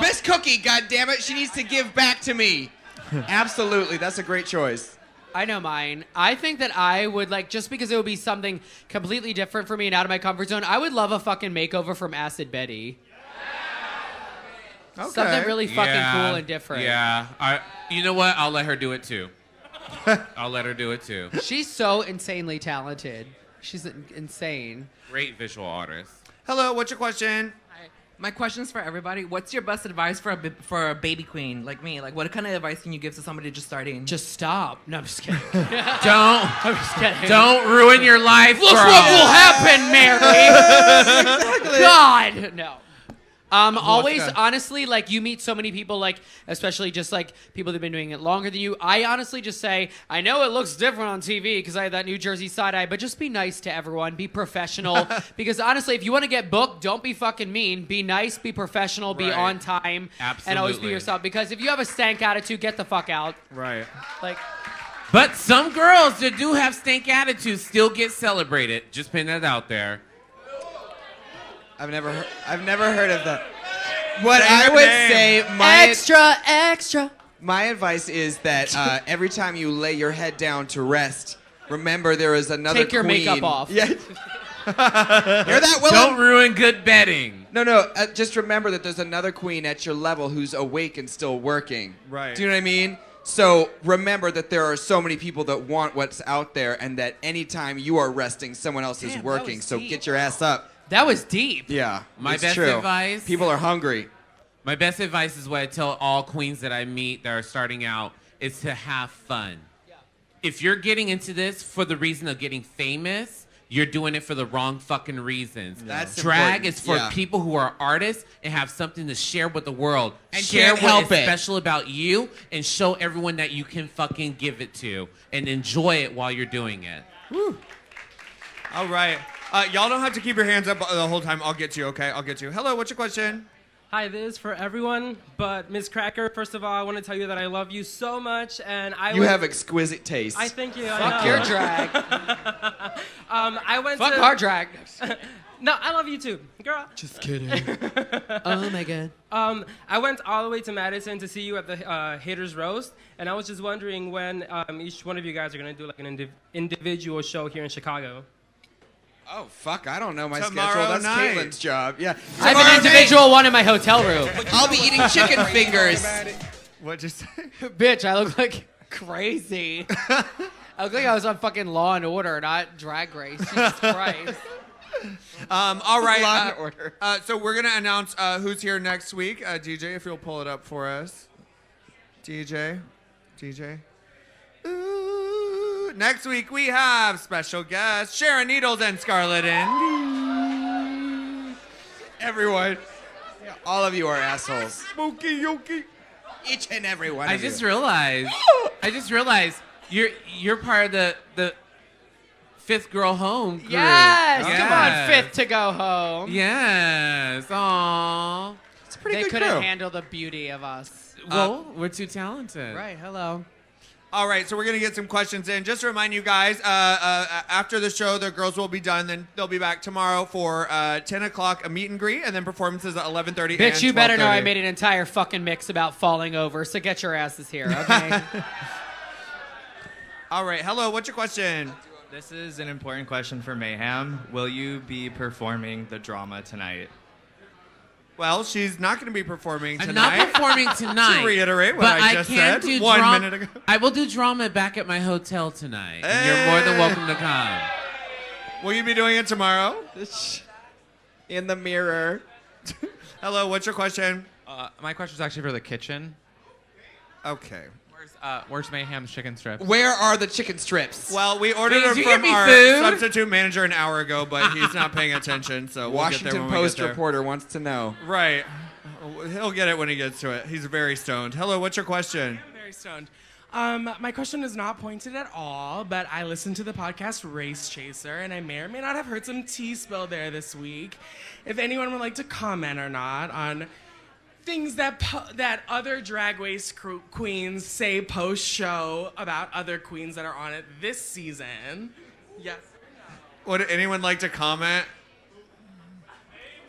Miss Cookie, goddammit, she needs to give back to me. Absolutely, that's a great choice. I know mine. I think that I would like, just because it would be something completely different for me and out of my comfort zone, I would love a fucking makeover from Acid Betty. Okay. Something really fucking cool and different. Yeah. You know what? I'll let her do it too. I'll let her do it too. She's so insanely talented. She's insane. Great visual artist. Hello, what's your question? My question's for everybody. What's your best advice for a baby queen like me? Like, what kind of advice can you give to somebody just starting? Just stop. No, I'm just kidding. I'm just kidding. Don't ruin your life, Look girl. what will happen, Mary. Exactly. God, no. Always, honestly, like, you meet so many people, like, especially just, like, people that have been doing it longer than you. I honestly just say, I know it looks different on TV because I have that New Jersey side eye, but just be nice to everyone. Be professional. Because, honestly, if you want to get booked, don't be fucking mean. Be nice, be professional, be on time. Absolutely. And always be yourself. Because if you have a stank attitude, get the fuck out. Right. Like, But some girls that do have stank attitudes still get celebrated. Just putting that out there. I've never heard of that. What I would say, Extra. my advice is that every time you lay your head down to rest, remember there is another Take your queen. makeup off. Yeah. Hear that, Willem? Don't ruin good bedding. No. Just remember that there's another queen at your level who's awake and still working. Right. Do you know what I mean? So remember that there are so many people that want what's out there, and that anytime you are resting, someone else is working. So get your ass up. That was deep. Yeah. My it's best true. advice. People are hungry. My best advice is what I tell all queens that I meet that are starting out is to have fun. Yeah. If you're getting into this for the reason of getting famous, you're doing it for the wrong fucking reasons. That's Drag important. is for Yeah. people who are artists and have something to share with the world. And share can't what help is it. special about you and show everyone that you can fucking give it to and enjoy it while you're doing it. Woo. All right. Y'all don't have to keep your hands up the whole time. I'll get to you, okay? I'll get to you. Hello, what's your question? Hi, this is for everyone, but Miz Cracker, first of all, I want to tell you that I love you so much, and You have exquisite taste. I thank you. Fuck I know. your drag. I went Fuck to... our drag. No, I love you too, girl. Just kidding. Oh my god. I went all the way to Madison to see you at the Haters Roast, and I was just wondering when each one of you guys are gonna do like an individual show here in Chicago. Oh, fuck, I don't know my Tomorrow schedule. That's night. Caitlin's job. Yeah. I have an individual one in my hotel room. I'll be eating chicken fingers. What'd you say? Bitch, I look like crazy. I look like I was on fucking Law and Order, not Drag Race. Jesus Christ. All right. Law and Order. So we're going to announce who's here next week. DJ, if you'll pull it up for us. DJ. Ooh. Next week we have special guests Sharon Needles and Scarlett Indy. Everyone. Yeah, all of you are assholes. Spooky Yoki. Each and every one I of just you. realized you're part of the fifth girl home group. Yes, Yes. come on, fifth to go home. Yes. Aww. It's a pretty They good couldn't crew. handle the beauty of us. Well, we're too talented. Right, hello. All right, so we're going to get some questions in. Just to remind you guys, after the show, the girls will be done. Then they'll be back tomorrow for 10 o'clock, a meet and greet, and then performances at 11:30 Bitch, and you better know I 12:30. made an entire fucking mix about falling over, so get your asses here, okay? All right, hello, what's your question? This is an important question for Mayhem. Will you be performing the drama tonight? Well, she's not going to be performing I'm tonight. not performing tonight. To reiterate what but I just can said do 1 dra- minute ago. I will do drama back at my hotel tonight. And you're more than welcome to come. Will you be doing it tomorrow? In the mirror. Hello, what's your question? My question is actually for the kitchen. Okay. Where's Mayhem's chicken strips? Where are the chicken strips? Well, we ordered Did them you from get me our food? substitute manager an hour ago, but he's not paying attention, so we'll get there Washington when we get Post there. reporter wants to know. Right. He'll get it when he gets to it. He's very stoned. Hello, what's your question? I'm very stoned. My question is not pointed at all, but I listened to the podcast Race Chaser, and I may or may not have heard some tea spill there this week. If anyone would like to comment or not on things that that other Drag Race queens say post-show about other queens that are on it this season. Yes. Would anyone like to comment?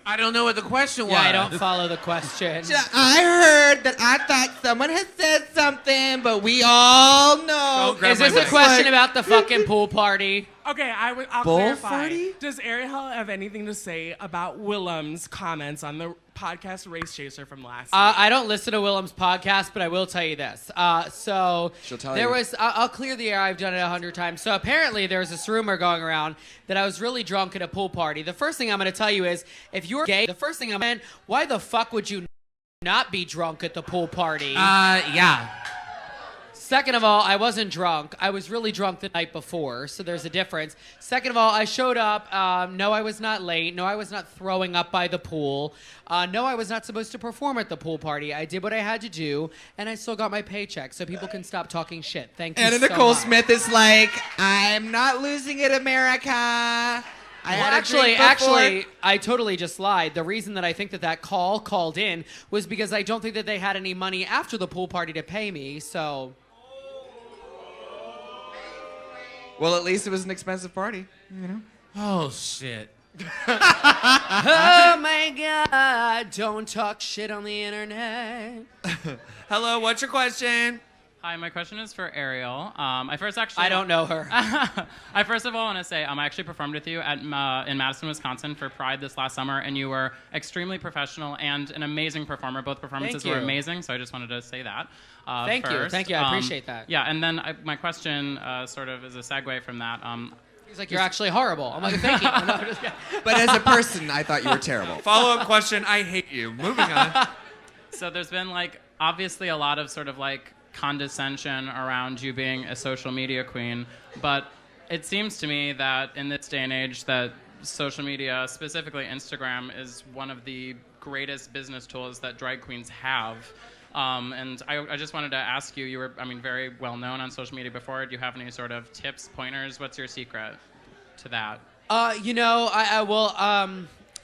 I don't know what the question was. Yeah, I don't follow the question. I heard that I thought someone had said something, but we all know. Is this a question about the fucking pool party? Okay, I'll clarify. Bullfarty? Does Ariel have anything to say about Willem's comments on the podcast Race Chaser from last week? I don't listen to Willem's podcast, but I will tell you this. So She'll tell there you. was. I'll clear the air. I've done it 100 times. So apparently there was this rumor going around that I was really drunk at a pool party. The first thing I'm going to tell you is, if you're gay, the first thing why the fuck would you not be drunk at the pool party? Yeah. Second of all, I wasn't drunk. I was really drunk the night before, so there's a difference. Second of all, I showed up. No, I was not late. No, I was not throwing up by the pool. No, I was not supposed to perform at the pool party. I did what I had to do, and I still got my paycheck, so people can stop talking shit. Thank you Anna so Nicole much. Smith is like, I'm not losing it, America. Actually, I totally just lied. The reason that I think that call called in was because I don't think that they had any money after the pool party to pay me, so... Well, at least it was an expensive party, you know? Oh, shit. Oh my God! Don't talk shit on the internet. Hello, what's your question? Hi, my question is for Ariel. I don't know her. I first of all want to say I actually performed with you at in Madison, Wisconsin for Pride this last summer, and you were extremely professional and an amazing performer. Both performances Thank were you. amazing, so I just wanted to say that. Thank you. First. Thank you. I appreciate that. Yeah, and then my question sort of is a segue from that. He's like, you're actually horrible. I'm like, thank you. No, I'm just kidding. But as a person, I thought you were terrible. Follow-up question, I hate you. Moving on. So there's been obviously a lot of sort of condescension around you being a social media queen, but it seems to me that in this day and age that social media, specifically Instagram, is one of the greatest business tools that drag queens have. And I just wanted to ask you, you were, very well known on social media before. Do you have any sort of tips, pointers? What's your secret to that?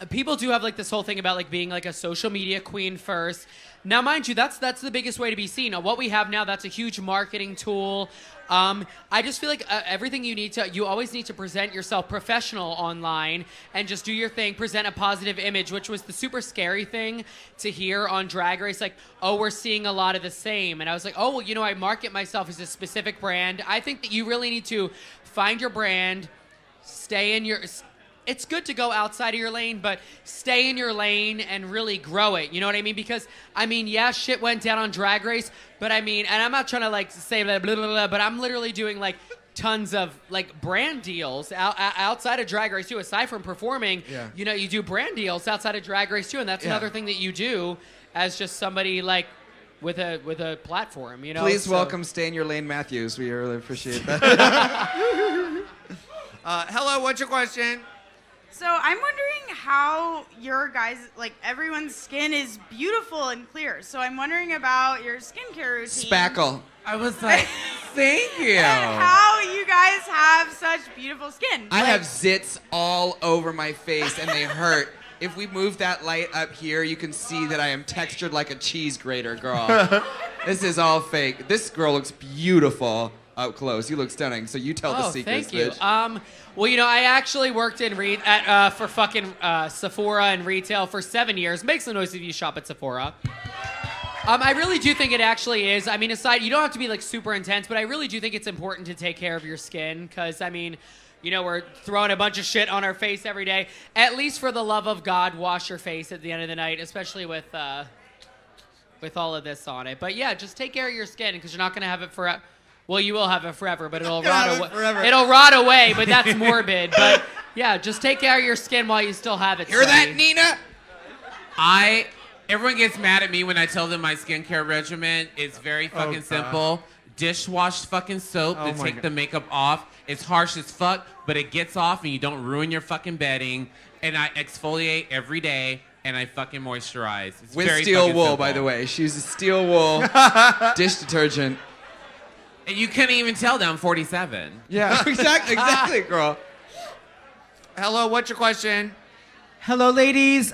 People do have this whole thing about being a social media queen first. Now, mind you, that's the biggest way to be seen. What we have now, that's a huge marketing tool. I just feel like everything you always need to present yourself professional online and just do your thing, present a positive image, which was the super scary thing to hear on Drag Race. We're seeing a lot of the same. And I was like, I market myself as a specific brand. I think that you really need to find your brand, stay in your... It's good to go outside of your lane, but stay in your lane and really grow it. You know what I mean? Because, yeah, shit went down on Drag Race, but and I'm not trying to say blah, blah, blah, blah, but I'm literally doing tons of brand deals outside of Drag Race too. Aside from performing, you do brand deals outside of Drag Race too, and that's another thing that you do as just somebody with a platform. Please welcome Stay in Your Lane Matthews. We really appreciate that. Hello, what's your question? So I'm wondering how your guys, everyone's skin is beautiful and clear. So I'm wondering about your skincare routine. Spackle. I was like, thank you. And how you guys have such beautiful skin. I have zits all over my face and they hurt. If we move that light up here, you can see that I am textured like a cheese grater, girl. This is all fake. This girl looks beautiful up close. You look stunning. So you tell the secrets, thank you. bitch. I actually worked in for fucking Sephora and retail for 7 years. Make some noise if you shop at Sephora. I really do think it actually is. Aside, you don't have to be super intense, but I really do think it's important to take care of your skin because, we're throwing a bunch of shit on our face every day. At least for the love of God, wash your face at the end of the night, especially with all of this on it. But yeah, just take care of your skin because you're not going to have it forever. Well, you will have it forever, but it'll rot away. It'll rot away, but that's morbid. But yeah, just take care of your skin while you still have it. Hear that, Nina? Everyone gets mad at me when I tell them my skincare regimen is very fucking simple. Dishwash fucking soap to take the makeup off. It's harsh as fuck, but it gets off and you don't ruin your fucking bedding. And I exfoliate every day and I fucking moisturize. It's With very steel fucking wool, simple. by the way. She uses steel wool dish detergent. And you couldn't even tell that I'm 47. Yeah, exactly, girl. Hello, what's your question? Hello, ladies.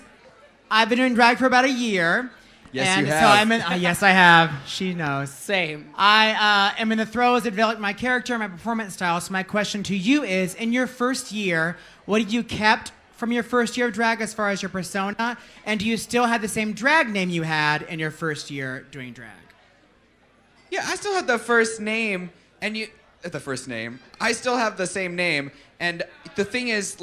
I've been doing drag for about a year. Yes, you So have. yes, I have. She knows. Same. I am in the throes of developing my character, my performance style. So my question to you is, in your first year, what have you kept from your first year of drag as far as your persona? And do you still have the same drag name you had in your first year doing drag? Yeah, I still have the first name, and the first name. I still have the same name, and the thing is,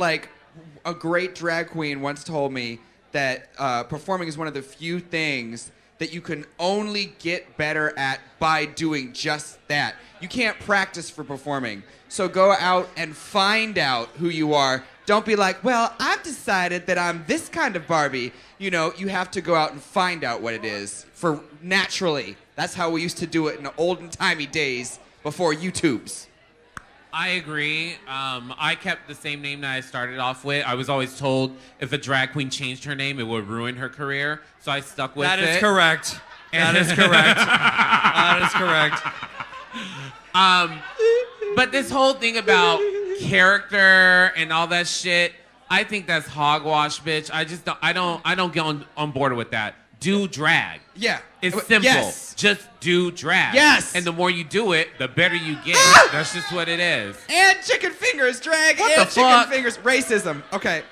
a great drag queen once told me that performing is one of the few things that you can only get better at by doing just that. You can't practice for performing, so go out and find out who you are. Don't be like, well, I've decided that I'm this kind of Barbie. You have to go out and find out what it is for naturally. That's how we used to do it in the olden-timey days before YouTubes. I agree. I kept the same name that I started off with. I was always told if a drag queen changed her name, it would ruin her career. So I stuck with it. That is correct. That is correct. That is correct. But this whole thing about character and all that shit, I think that's hogwash, bitch. I don't get on board with that. do drag. Yeah. It's simple. Yes. Just do drag. Yes. And the more you do it, the better you get. That's just what it is. And chicken fingers, drag What and the chicken fuck? fingers. Racism. Okay.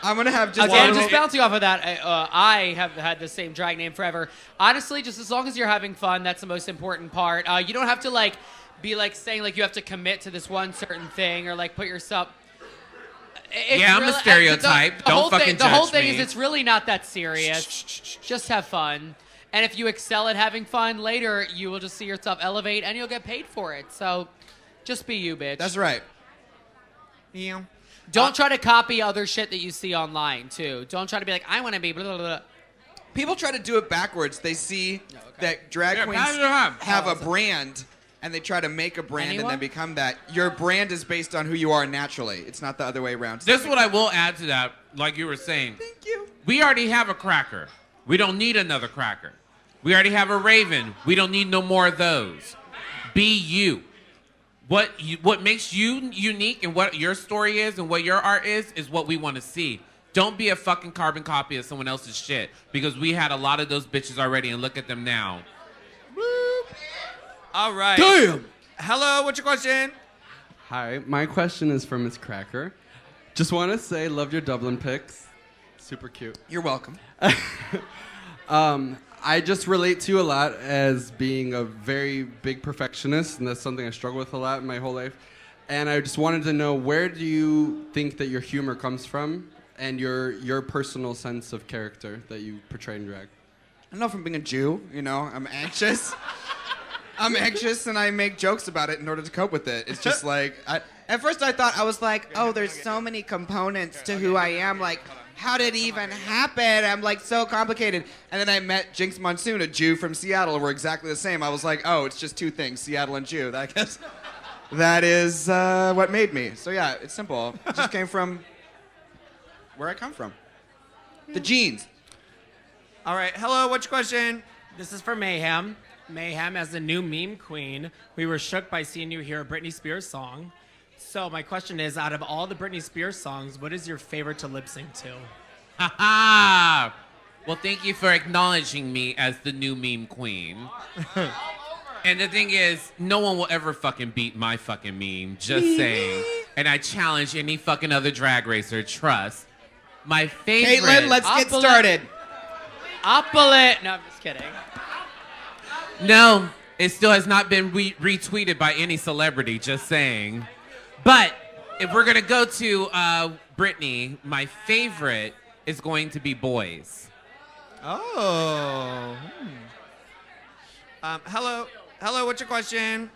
I'm going to have just Again, just bouncing off of that, I have had the same drag name forever. Honestly, just as long as you're having fun, that's the most important part. You don't have to be saying you have to commit to this one certain thing or put yourself. I'm a stereotype. Don't fucking judge The whole thing me. is it's really not that serious. Just have fun. And if you excel at having fun later, you will just see yourself elevate and you'll get paid for it. So just be you, bitch. That's right. Yeah. Don't try to copy other shit that you see online, too. Don't try to be like, I want to be blah, blah, blah. People try to do it backwards. They see that drag queens pass it around. have a brand, and they try to make a brand Anyone? and then become that. Your brand is based on who you are naturally. It's not the other way around. This is what I will add to that, like you were saying. Thank you. We already have a cracker. We don't need another cracker. We already have a raven. We don't need no more of those. Be you. What makes you unique and what your story is and what your art is what we want to see. Don't be a fucking carbon copy of someone else's shit because we had a lot of those bitches already and look at them now. All right. Damn. Hello, what's your question? Hi, my question is for Miz Cracker. Just want to say, love your Dublin pics. Super cute. You're welcome. I just relate to you a lot as being a very big perfectionist, and that's something I struggle with a lot in my whole life. And I just wanted to know, where do you think that your humor comes from and your personal sense of character that you portray in drag? I don't know, from being a Jew, I'm anxious. I'm anxious and I make jokes about it in order to cope with it. It's just at first I was like, oh, there's so many components to who I am. How did it even happen? I'm so complicated. And then I met Jinx Monsoon, a Jew from Seattle. We're exactly the same. I was like, oh, it's just two things, Seattle and Jew. I guess that is what made me. So yeah, it's simple. It just came from where I come from. The genes. All right. Hello, what's your question? This is for Mayhem. Mayhem, as the new meme queen, we were shook by seeing you hear a Britney Spears song. So my question is, out of all the Britney Spears songs, what is your favorite to lip sync to? Ha ha! Well, thank you for acknowledging me as the new meme queen. And the thing is, no one will ever fucking beat my fucking meme, just saying. And I challenge any fucking other drag racer, trust. My favorite... Caitlin, let's get started. Opulent. No, I'm just kidding. No, it still has not been retweeted by any celebrity, just saying. But if we're going to go to Britney, my favorite is going to be Boys. Oh. Hello, what's your question?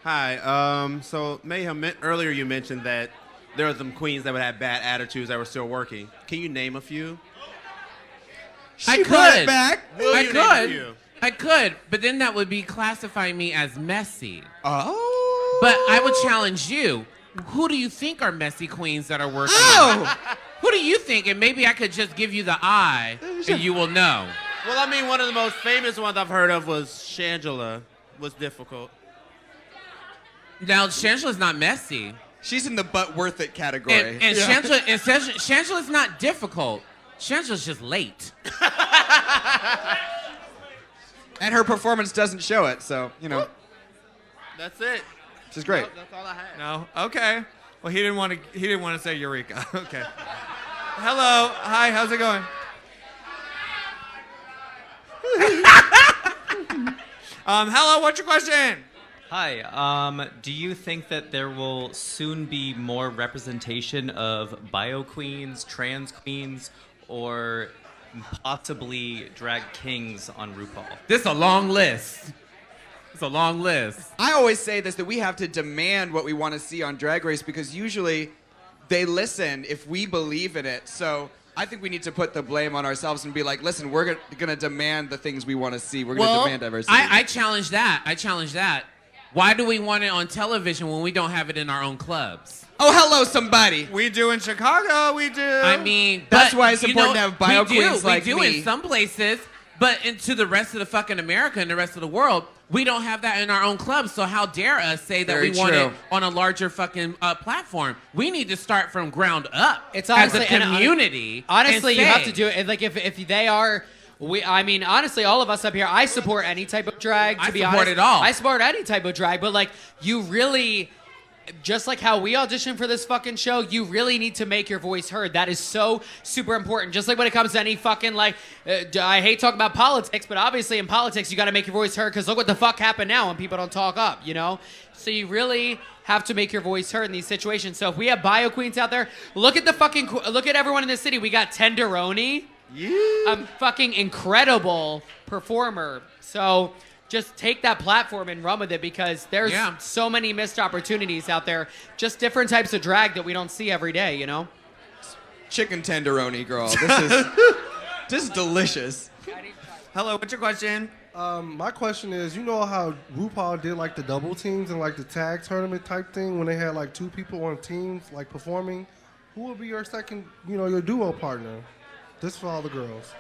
Hi. So Mayhem, earlier you mentioned that there were some queens that would have bad attitudes that were still working. Can you name a few? I brought it back. I could, but then that would be classifying me as messy. Oh. But I would challenge you. Who do you think are messy queens that are working? Oh. Who do you think? And maybe I could just give you the eye, and you will know. Well, I mean, one of the most famous ones I've heard of was Shangela. Was difficult. Now, Shangela's not messy. She's in the but worth it category. And Shangela's not difficult. Shangela's just late. And her performance doesn't show it, so, That's it. She's great. That's all I had. No. Okay. Well, he didn't want to say Eureka. Okay. Hello. Hi. How's it going? Hello. What's your question? Hi. Do you think that there will soon be more representation of bio queens, trans queens, or possibly drag kings on RuPaul? This is a long list. It's a long list. I always say this, that we have to demand what we want to see on Drag Race because usually they listen if we believe in it. So I think we need to put the blame on ourselves and be like, listen, we're going to demand the things we want to see. We're going to demand diversity. I challenge that. Why do we want it on television when we don't have it in our own clubs? Oh, hello, somebody. We do in Chicago. We do. I mean, that's why it's important to have bio queens like me. We do in some places, but into the rest of the fucking America and the rest of the world, we don't have that in our own club. So how dare us say that Very we want true. it on a larger fucking platform? We need to start from ground up. It's as a honestly and community. Honestly, and you have say- to do it. Like if they are. I mean, honestly, all of us up here, I support any type of drag. To I be support honest, it all. I support any type of drag, but like, you really, just like how we audition for this fucking show, you really need to make your voice heard. That is so super important. Just like when it comes to any fucking like, I hate talking about politics, but obviously in politics you got to make your voice heard because look what the fuck happened now when people don't talk up, you know. So you really have to make your voice heard in these situations. So if we have bio queens out there, look at everyone in this city. We got Tenderoni. A fucking incredible performer. So just take that platform and run with it because there's so many missed opportunities out there. Just different types of drag that we don't see every day, you know? Chicken tenderoni, girl. This is delicious. Hello, what's your question? My question is, you know how RuPaul did like the double teams and like the tag tournament type thing when they had like 2 people on teams like performing? Who would be your second, your duo partner? This for all the girls.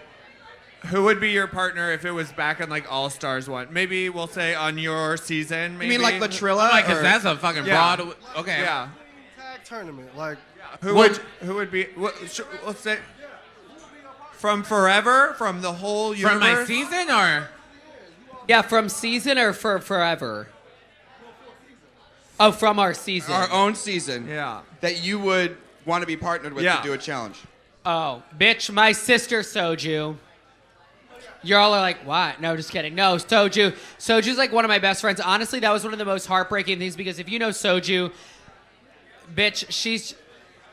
Who would be your partner if it was back in like All Stars one? Maybe we'll say on your season. Maybe. You mean like Latrilla? Like, 'cause that's a fucking broad. Okay. Yeah. Tag tournament, like. Who would be? Let's say from forever, from the whole universe. From my season, or yeah, from season or for forever. Oh, from our season. Our own season. Yeah. That you would want to be partnered with to do a challenge. Oh, bitch, my sister Soju. Y'all are like, what? No, just kidding. No, Soju. Soju's like one of my best friends. Honestly, that was one of the most heartbreaking things because if you know Soju, bitch,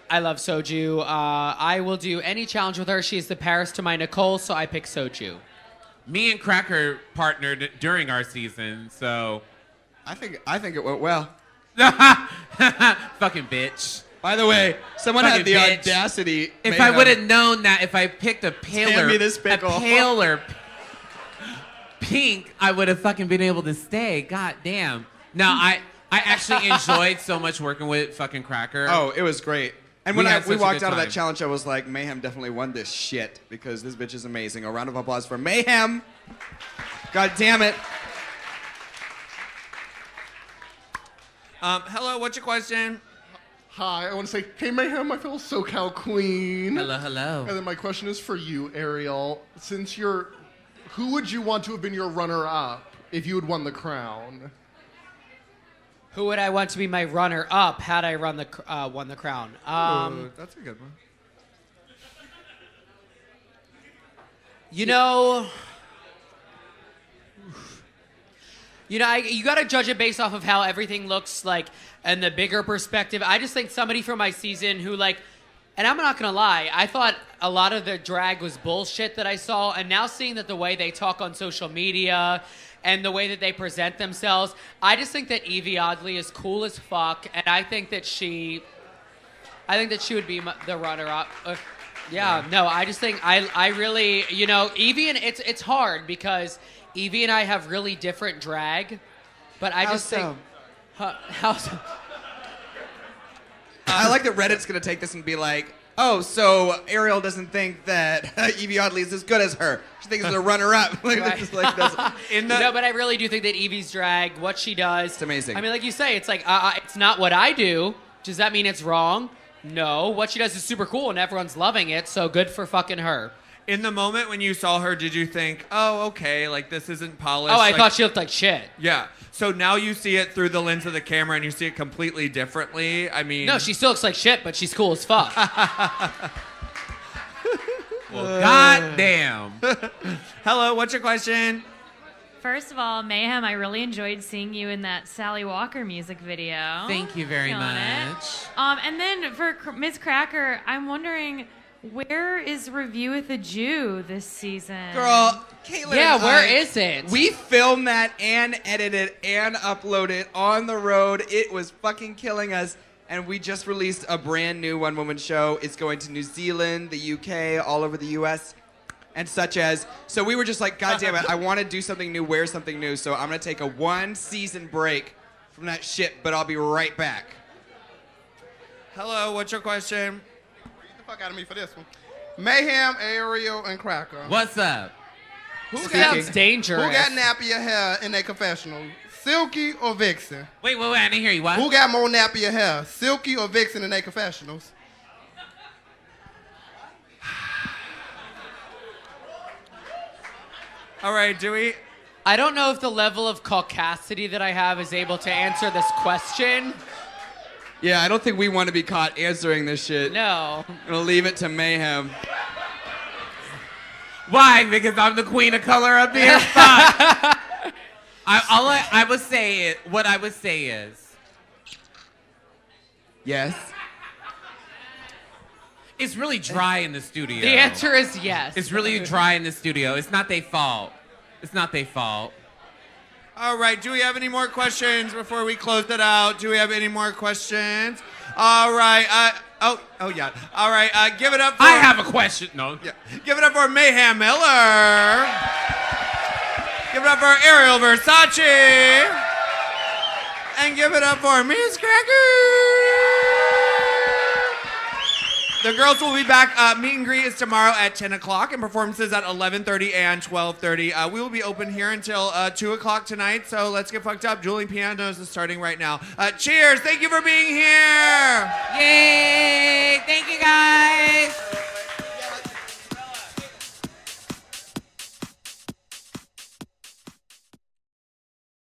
I love Soju. I will do any challenge with her. She's the Paris to my Nicole, so I pick Soju. Me and Cracker partnered during our season, so I think it went well. Fucking bitch. By the way, someone Fucking had the bitch. audacity. If I would have known that if I picked a paler pink, I would have fucking been able to stay. God damn. No, I actually enjoyed so much working with fucking Cracker. Oh, it was great. And when had we such a walked good out of that time. challenge, I was like, Mayhem definitely won this shit because this bitch is amazing. A round of applause for Mayhem. God damn it. Hello, what's your question? Hi, I want to say, hey Mayhem, my fellow SoCal queen. Hello, hello. And then my question is for you, Ariel. Since who would you want to have been your runner-up if you had won the crown? Who would I want to be my runner-up had I won the crown? That's a good one. You know, you got to judge it based off of how everything looks like and the bigger perspective. I just think somebody from my season who like, and I'm not going to lie, I thought a lot of the drag was bullshit that I saw. And now seeing that the way they talk on social media and the way that they present themselves, I just think that Evie Oddly is cool as fuck. And I think that she would be the runner-up. No, I just think I really, Evie, and it's hard because Evie and I have really different drag, but I just think. How so? I like that Reddit's going to take this and be like, oh, so Ariel doesn't think that Evie Oddly is as good as her. She thinks it's a runner-up. No, but I really do think that Evie's drag, what she does. It's amazing. I mean, like you say, it's like, it's not what I do. Does that mean it's wrong? No. What she does is super cool and everyone's loving it, so good for fucking her. In the moment when you saw her, did you think, oh, okay, like this isn't polished? Oh, I thought she looked like shit. Yeah. So now you see it through the lens of the camera and you see it completely differently. I mean... No, she still looks like shit, but she's cool as fuck. Well, goddamn. Hello, what's your question? First of all, Mayhem, I really enjoyed seeing you in that Sally Walker music video. Thank you very Feeling much. it. And then for Miz Cracker, I'm wondering, where is Review with a Jew this season? Girl, Caitlin. Yeah, and where I, is it? We filmed that and edited and uploaded on the road. It was fucking killing us. And we just released a brand new one-woman show. It's going to New Zealand, the UK, all over the US, and such as. So we were just like, God damn it, I want to do something new, wear something new. So I'm going to take a 1-season break from that shit, but I'll be right back. Hello, what's your question? Get the fuck out of me for this one. Mayhem, Ariel, and Cracker. What's up? Sounds dangerous. Who got nappier hair in their confessional? Silky or Vixen? Wait, I didn't hear you. What? Who got more nappier hair? Silky or Vixen in their confessionals? All right, Dewey. I don't know if the level of caucasity that I have is able to answer this question. Yeah, I don't think we want to be caught answering this shit. No. I'm gonna leave it to Mayhem. Why? Because I'm the queen of color up here? Fuck. I would say what I would say is. Yes. It's really dry in the studio. The answer is yes. It's really dry in the studio. It's not their fault. It's not their fault. All right, do we have any more questions before we close it out? Do we have any more questions? All right. Oh yeah. All right. Give it up for... I have a question. No. Yeah. Give it up for Mayhem Miller. Give it up for Ariel Versace. And give it up for Miz Cracker. The girls will be back. Meet and greet is tomorrow at 10 o'clock and performances at 11:30 and 12:30. We will be open here until 2 o'clock tonight, so let's get fucked up. Julie Pianos is starting right now. Cheers. Thank you for being here. Yay. Thank you, guys.